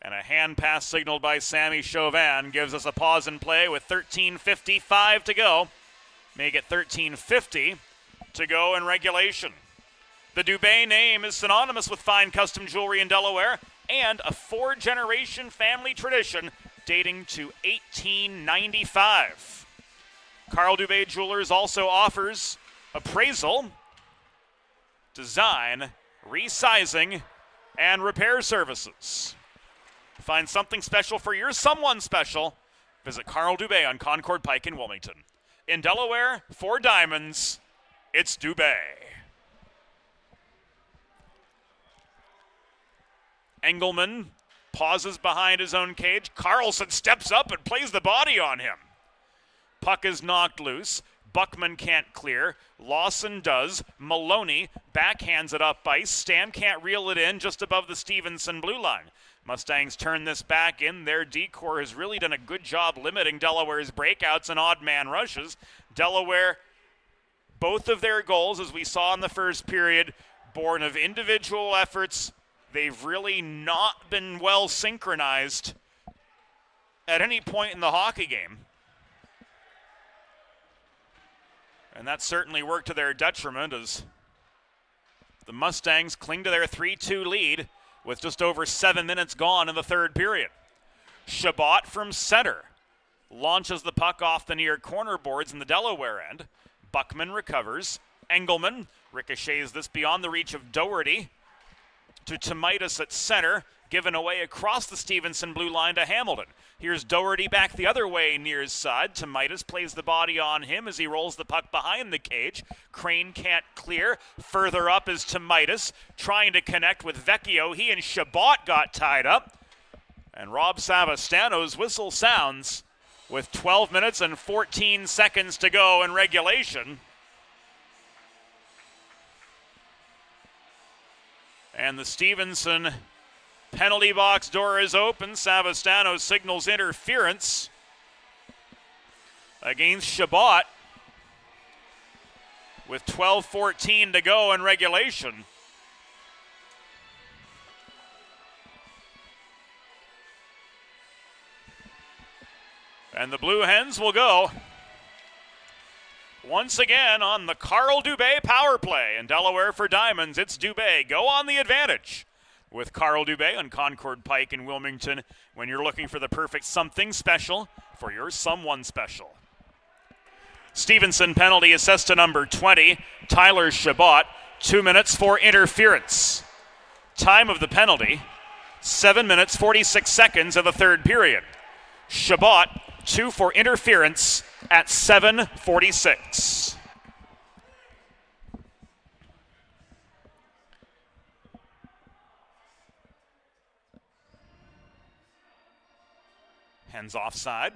and a hand pass signaled by Sammy Chauvin gives us a pause in play with 13:55 to go. Make it 13:50 to go in regulation. The Dubé name is synonymous with fine custom jewelry in Delaware and a 4-generation family tradition dating to 1895. Carl Dubé Jewelers also offers appraisal, design, resizing, and repair services. Find something special for your someone special. Visit Carl Dubé on Concord Pike in Wilmington. In Delaware, for diamonds, it's Dubé. Engelman pauses behind his own cage. Carlson steps up and plays the body on him. Puck is knocked loose. Buckman can't clear. Lawson does. Maloney backhands it up ice. Stan can't reel it in just above the Stevenson blue line. Mustangs turn this back in. Their D-corps has really done a good job limiting Delaware's breakouts and odd man rushes. Delaware, both of their goals, as we saw in the first period, born of individual efforts. They've really not been well synchronized at any point in the hockey game. And that certainly worked to their detriment as the Mustangs cling to their 3-2 lead with just over 7 minutes gone in the third period. Chabot from center launches the puck off the near corner boards in the Delaware end. Buckman recovers. Engelman ricochets this beyond the reach of Doherty. to Tomaitis at center, given away across the Stevenson blue line to Hamilton. Here's Doherty back the other way near his side. Tomaitis plays the body on him as he rolls the puck behind the cage. Crane can't clear. Further up is Tomaitis trying to connect with Vecchio. He and Chabot got tied up. And Rob Savastano's whistle sounds with 12 minutes and 14 seconds to go in regulation. And the Stevenson penalty box door is open. Savastano signals interference against Chabot with 12:14 to go in regulation. And the Blue Hens will go once again on the Carl Dubé power play. In Delaware for Diamonds, it's Dubé. Go on the advantage with Carl Dubé on Concord Pike in Wilmington when you're looking for the perfect something special for your someone special. Stevenson penalty assessed to number 20, Tyler Chabot. 2 minutes for interference. Time of the penalty, 7 minutes, 46 seconds of the third period. Chabot, 2 for interference at 7:46. Hens offside.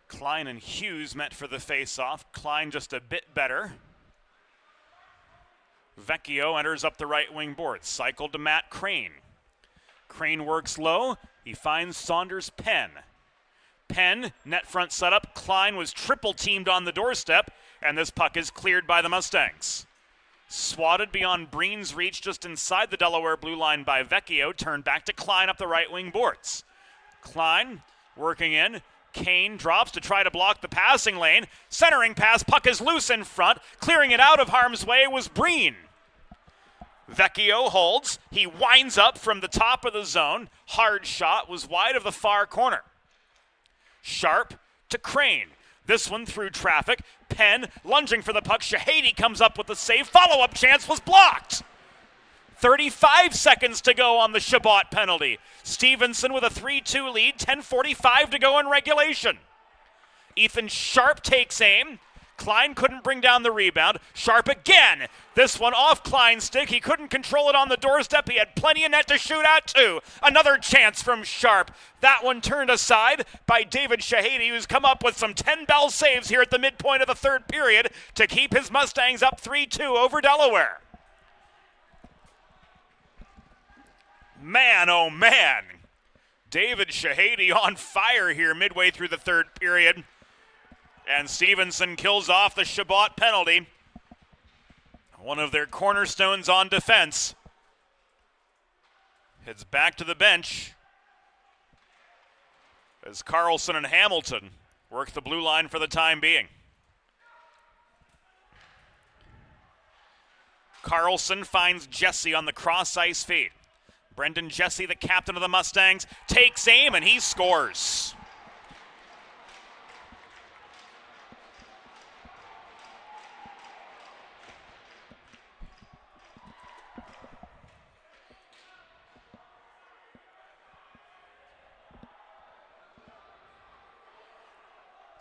Klein and Hughes met for the face-off. Klein just a bit better. Vecchio enters up the right wing board. Cycled to Matt Crane. Crane works low. He finds Saunders Penn. Penn, net front setup. Klein was triple teamed on the doorstep, and this puck is cleared by the Mustangs. Swatted beyond Breen's reach just inside the Delaware blue line by Vecchio. Turned back to Klein up the right wing boards. Klein working in. Kane drops to try to block the passing lane. Centering pass, puck is loose in front. Clearing it out of harm's way was Breen. Vecchio holds. He winds up from the top of the zone. Hard shot was wide of the far corner. Sharp to Crane. This one through traffic. Penn lunging for the puck. Shahady comes up with the save. Follow-up chance was blocked. 35 seconds to go on the Chabot penalty. Stevenson with a 3-2 lead, 10:45 to go in regulation. Ethan Sharp takes aim. Klein couldn't bring down the rebound. Sharp again. This one off Klein's stick. He couldn't control it on the doorstep. He had plenty of net to shoot at too. Another chance from Sharp. That one turned aside by David Shahady, who's come up with some 10-bell saves here at the midpoint of the third period to keep his Mustangs up 3-2 over Delaware. Man, oh man. David Shahady on fire here midway through the third period. And Stevenson kills off the Chabot penalty. One of their cornerstones on defense. Heads back to the bench as Carlson and Hamilton work the blue line for the time being. Carlson finds Jesse on the cross-ice feed. Brendan Jesse, the captain of the Mustangs, takes aim and he scores.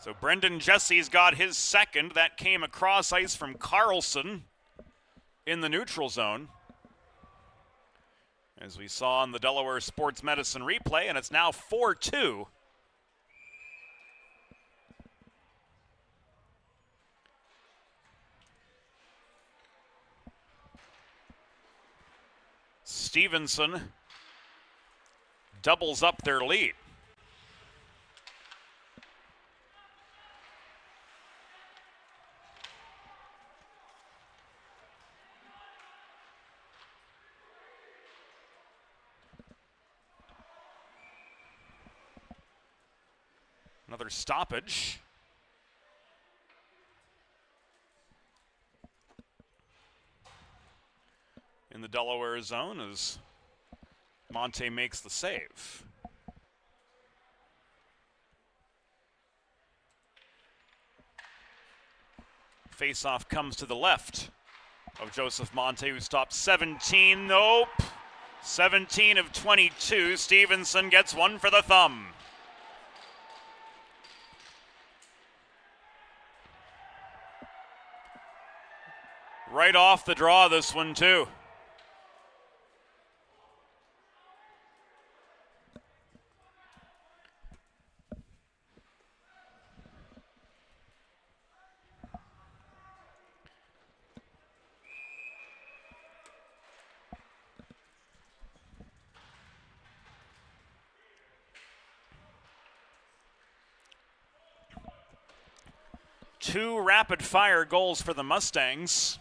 So Brendan Jesse's got his second. That came across ice from Carlson in the neutral zone, as we saw on the Delaware Sports Medicine replay, and it's now 4-2. Stevenson doubles up their lead. Another stoppage. In the Delaware zone as Monte makes the save. Face-off comes to the left of Joseph Monte, who stopped 17. Nope. 17 of 22. Stevenson gets one for the thumb. Right off the draw, this one, too. Two rapid-fire goals for the Mustangs.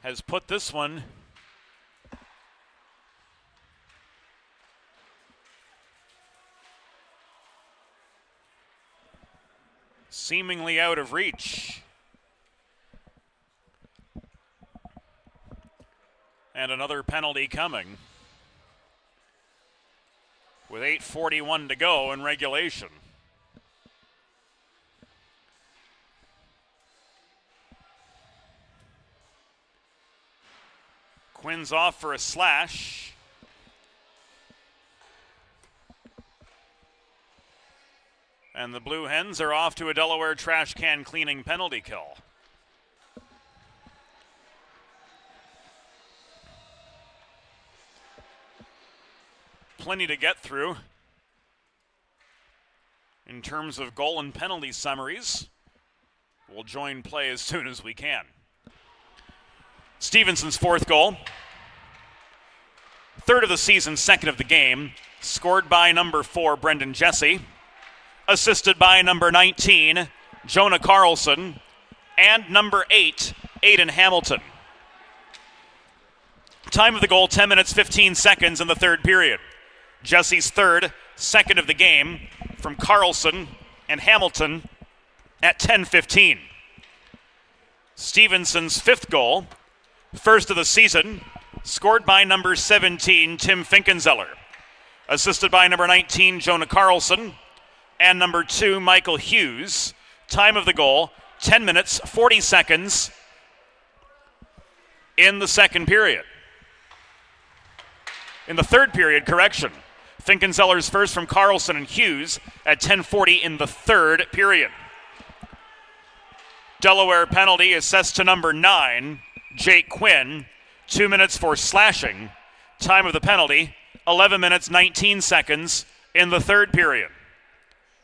Has put this one seemingly out of reach. And another penalty coming with 8:41 to go in regulation. Quinn's off for a slash. And the Blue Hens are off to a Delaware trash can cleaning penalty kill. Plenty to get through in terms of goal and penalty summaries. We'll join play as soon as we can. Stevenson's fourth goal. Third of the season, second of the game. Scored by number 4, Brendan Jesse. Assisted by number 19, Jonah Carlson. And number 8, Aiden Hamilton. Time of the goal, 10 minutes, 15 seconds in the third period. Jesse's third, second of the game from Carlson and Hamilton at 10:15. Stevenson's fifth goal, first of the season, scored by number 17, Tim Finkenzeller. Assisted by number 19, Jonah Carlson, and number 2, Michael Hughes. Time of the goal, 10 minutes, 40 seconds in the second period. In the third period, correction. Finkenzeller's first from Carlson and Hughes at 10:40 in the third period. Delaware penalty assessed to number 9, Jake Quinn. 2 minutes for slashing. Time of the penalty, 11 minutes, 19 seconds in the third period.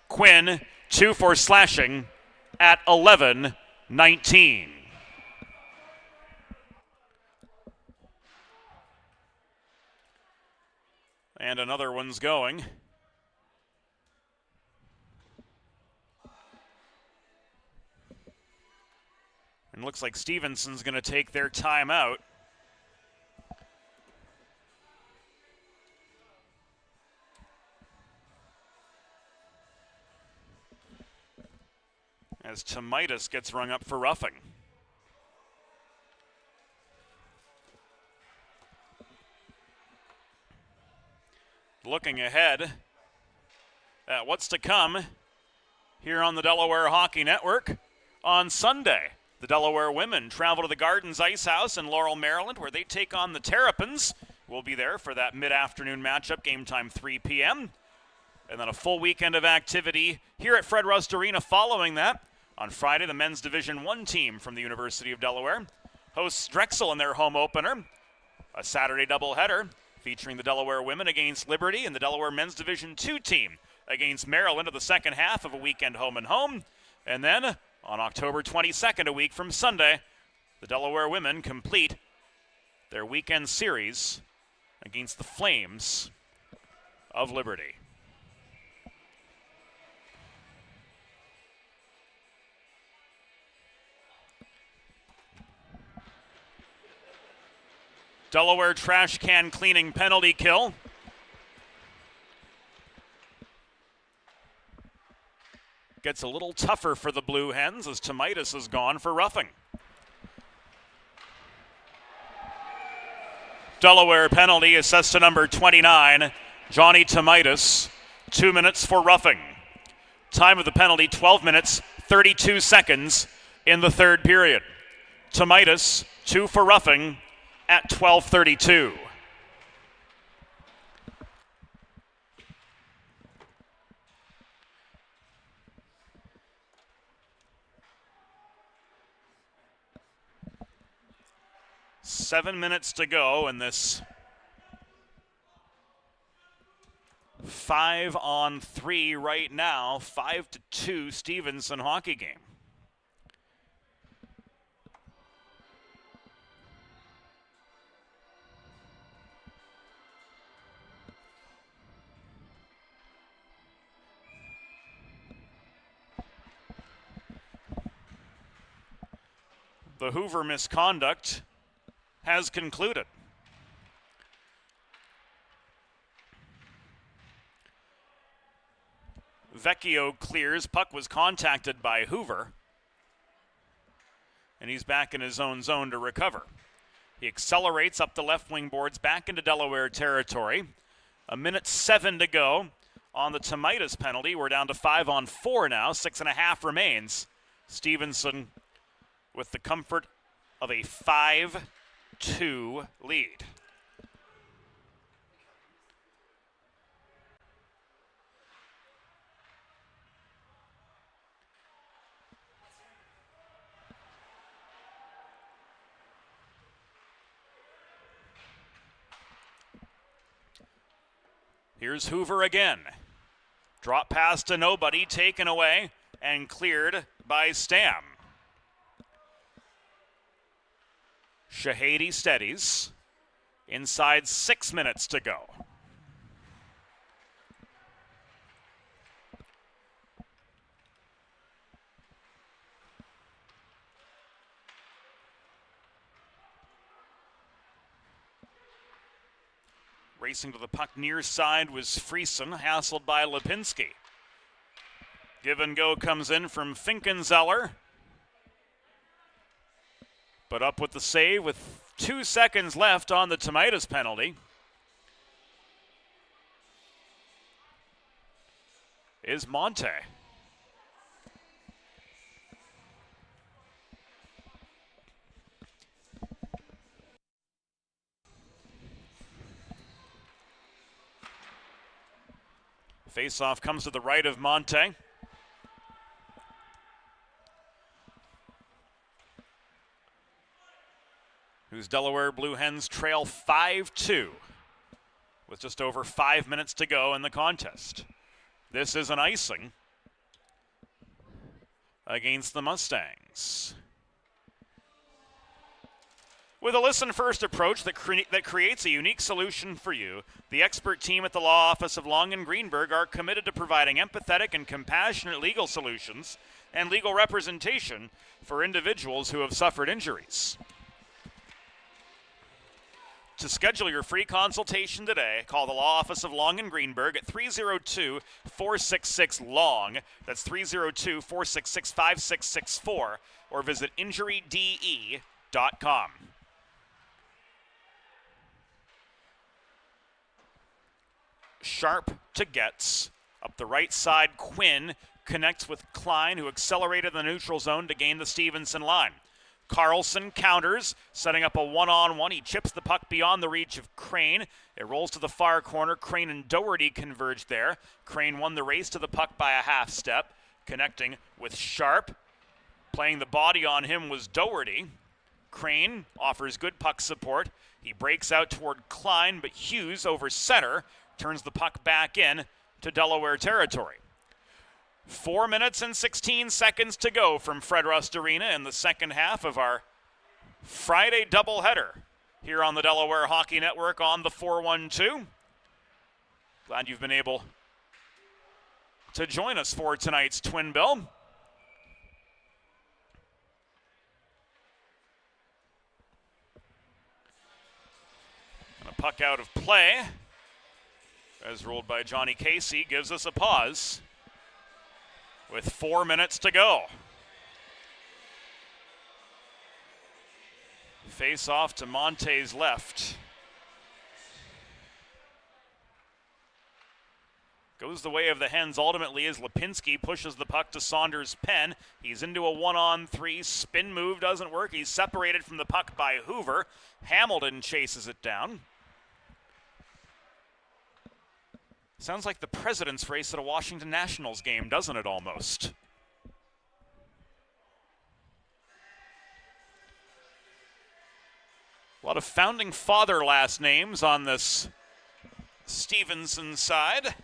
Quinn, 2 for slashing at 11:19. And another one's going. And looks like Stevenson's going to take their timeout. As Tomitis gets rung up for roughing. Looking ahead at what's to come here on the Delaware Hockey Network on Sunday. The Delaware women travel to the Gardens Ice House in Laurel, Maryland, where they take on the Terrapins. We'll be there for that mid-afternoon matchup, game time 3 p.m. And then a full weekend of activity here at Fred Rust Arena following that. On Friday, the men's Division I team from the University of Delaware hosts Drexel in their home opener. A Saturday doubleheader featuring the Delaware women against Liberty and the Delaware men's Division II team against Maryland of the second half of a weekend home and home. And then on October 22nd, a week from Sunday, the Delaware women complete their weekend series against the Flames of Liberty. Delaware trash can cleaning penalty kill gets a little tougher for the Blue Hens as Tomaitis is gone for roughing. Delaware penalty assessed to number 29, Johnny Tomaitis. 2 minutes for roughing. Time of the penalty, 12 minutes, 32 seconds in the third period. Tomaitis, 2 for roughing at 12:32. Seven minutes to go in this 5-on-3 right now, 5-2 Stevenson hockey game. The Hoover misconduct has concluded. Vecchio clears. Puck was contacted by Hoover. And he's back in his own zone to recover. He accelerates up the left wing boards back into Delaware territory. 1:07 to go on the Tomaitis penalty. We're down to 5-on-4 now. 6.5 remains. Stevenson with the comfort of a 5-2 lead. Here's Hoover again. Drop pass to nobody, taken away and cleared by Stam. Shahady steadies. Inside 6 minutes to go. Racing to the puck near side was Friesen, hassled by Lipinski. Give and go comes in from Finkenzeller. But up with the save with 2 seconds left on the Tomaitis penalty is Monte. Face-off comes to the right of Monte. Whose Delaware Blue Hens trail 5-2 with just over 5 minutes to go in the contest. This is an icing against the Mustangs. With a listen-first approach that creates a unique solution for you, the expert team at the Law Office of Long and Greenberg are committed to providing empathetic and compassionate legal solutions and legal representation for individuals who have suffered injuries. To schedule your free consultation today, call the Law Office of Long and Greenberg at 302-466-LONG. That's 302-466-5664, or visit injuryde.com. Sharp to Getz. Up the right side, Quinn connects with Klein, who accelerated the neutral zone to gain the Stevenson line. Carlson counters, setting up a one-on-one. He chips the puck beyond the reach of Crane. It rolls to the far corner. Crane and Doherty converged there. Crane won the race to the puck by a half step, connecting with Sharp. Playing the body on him was Doherty. Crane offers good puck support. He breaks out toward Klein, but Hughes over center turns the puck back in to Delaware territory. 4 minutes and 16 seconds to go from Fred Rust Arena in the second half of our Friday doubleheader here on the Delaware Hockey Network on the 412. Glad you've been able to join us for tonight's Twin Bill. And a puck out of play, as ruled by Johnny Casey, gives us a pause. with 4 minutes to go. Face off to Monte's left. Goes the way of the Hens ultimately as Lipinski pushes the puck to Saunders' pen. He's into a 1-on-3. Spin move doesn't work. He's separated from the puck by Hoover. Hamilton chases it down. Sounds like the president's race at a Washington Nationals game, doesn't it, almost? A lot of founding father last names on this Stevenson side.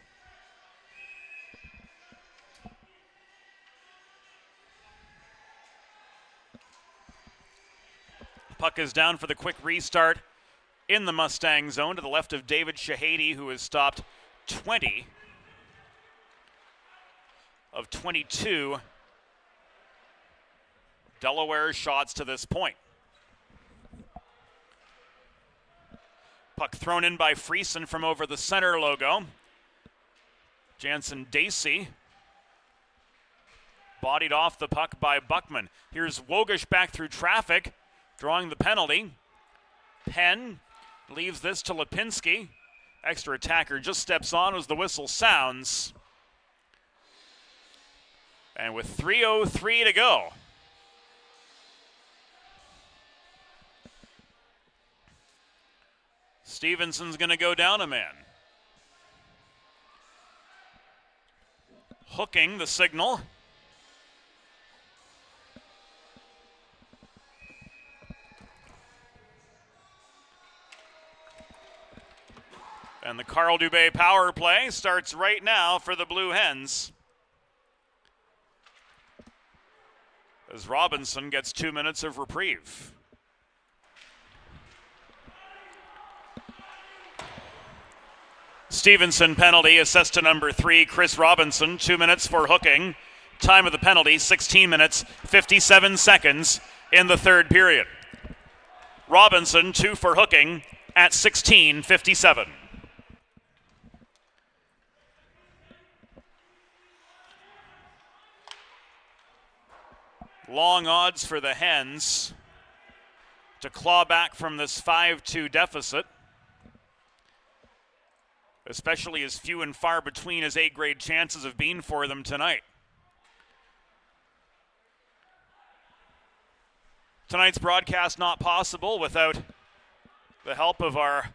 Puck is down for the quick restart in the Mustang zone to the left of David Shahady, who has stopped 20 of 22 Delaware shots to this point. Puck thrown in by Friesen from over the center logo. Jansen Dacey bodied off the puck by Buckman. Here's Wogish back through traffic, drawing the penalty. Penn leaves this to Lipinski. Extra attacker just steps on as the whistle sounds. And with 3:03 to go, Stevenson's going to go down a man. Hooking the signal. And the Carl Dubé power play starts right now for the Blue Hens, as Robinson gets 2 minutes of reprieve. Stevenson penalty, assessed to number 3, Chris Robinson, 2 minutes for hooking. Time of the penalty, 16 minutes, 57 seconds in the third period. Robinson, 2 for hooking at 16:57. Long odds for the Hens to claw back from this 5-2 deficit, especially as few and far between as A-grade chances have been for them tonight. Tonight's broadcast not possible without the help of our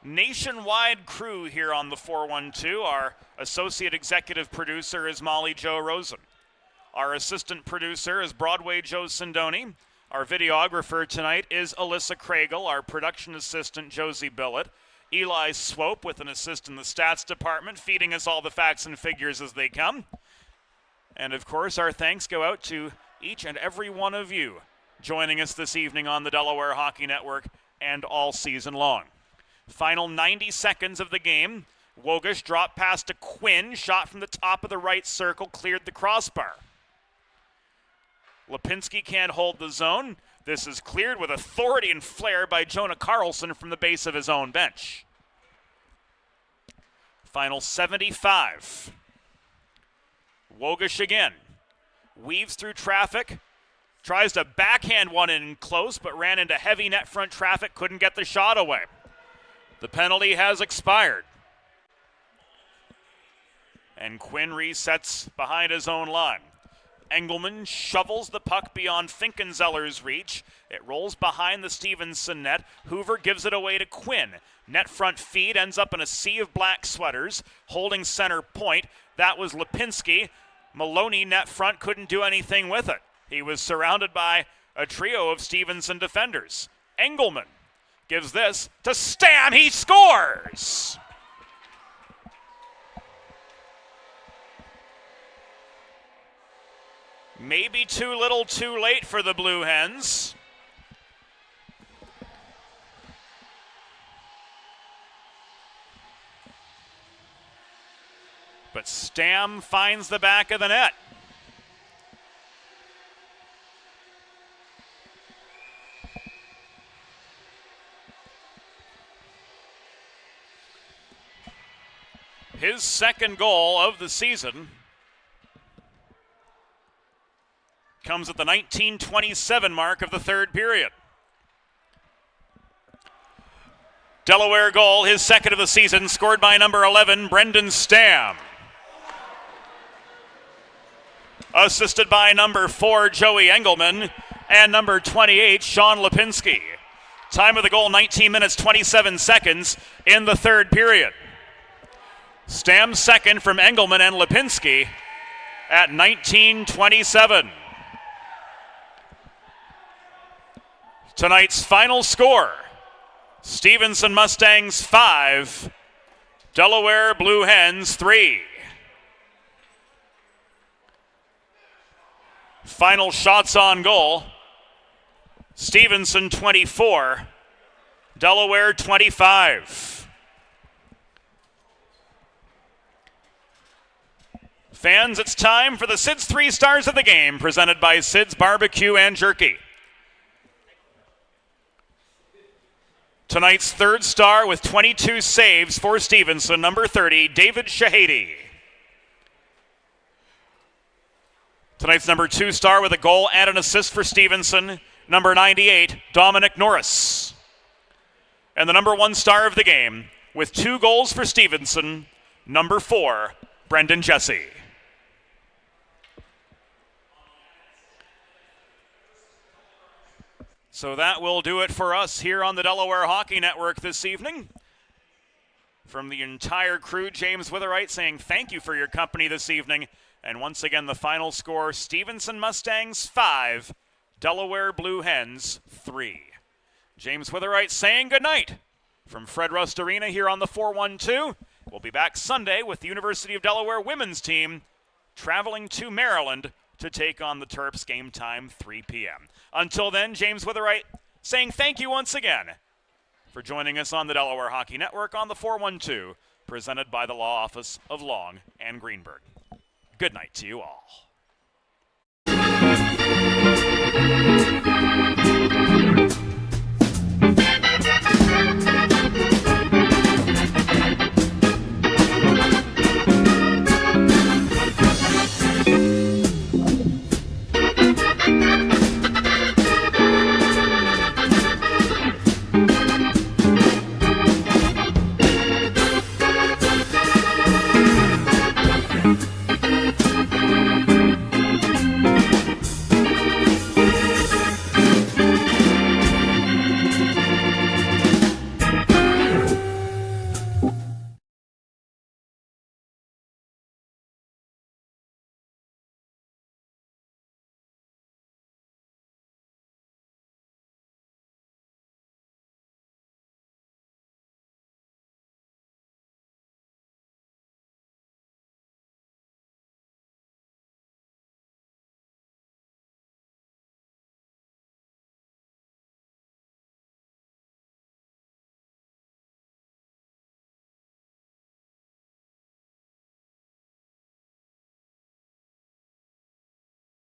nationwide crew here on the 412. Our associate executive producer is Molly Jo Rosen. Our assistant producer is Broadway Joe Sindoni. Our videographer tonight is Alyssa Craigle. Our production assistant, Josie Billett. Eli Swope with an assist in the stats department, feeding us all the facts and figures as they come. And of course, our thanks go out to each and every one of you joining us this evening on the Delaware Hockey Network and all season long. Final 90 seconds of the game. Wogish dropped past to Quinn, shot from the top of the right circle, cleared the crossbar. Lipinski can't hold the zone. This is cleared with authority and flair by Jonah Carlson from the base of his own bench. Final 75. Wogish again. Weaves through traffic. Tries to backhand one in close, but ran into heavy net front traffic. Couldn't get the shot away. The penalty has expired. And Quinn resets behind his own line. Engelman shovels the puck beyond Finkenzeller's reach. It rolls behind the Stevenson net. Hoover gives it away to Quinn. Net front feed ends up in a sea of black sweaters. Holding center point. That was Lipinski. Maloney net front couldn't do anything with it. He was surrounded by a trio of Stevenson defenders. Engelman gives this to Stam. He scores! Maybe too little too late for the Blue Hens. But Stam finds the back of the net. His second goal of the season. comes at the 19:27 mark of the third period. Delaware goal, his second of the season, scored by number 11, Brendan Stam. Assisted by number 4, Joey Engelman, and number 28, Sean Lipinski. Time of the goal, 19 minutes, 27 seconds in the third period. Stam second from Engelman and Lipinski at 19:27. Tonight's final score, Stevenson Mustangs 5, Delaware Blue Hens 3. Final shots on goal, Stevenson 24, Delaware 25. Fans, it's time for the Sid's 3 Stars of the Game, presented by Sid's Barbecue and Jerky. Tonight's third star with 22 saves for Stevenson, number 30, David Shahady. Tonight's number 2 star with a goal and an assist for Stevenson, number 98, Dominic Norris. And the number 1 star of the game with 2 goals for Stevenson, number 4, Brendan Jesse. So that will do it for us here on the Delaware Hockey Network this evening. From the entire crew, James Witherite saying thank you for your company this evening. And once again, the final score, Stevenson Mustangs 5, Delaware Blue Hens 3. James Witherite saying goodnight from Fred Rust Arena here on the 412. We'll be back Sunday with the University of Delaware women's team traveling to Maryland to take on the Terps, game time 3 p.m. Until then, James Witherite saying thank you once again for joining us on the Delaware Hockey Network on the 412, presented by the Law Office of Long and Greenberg. Good night to you all.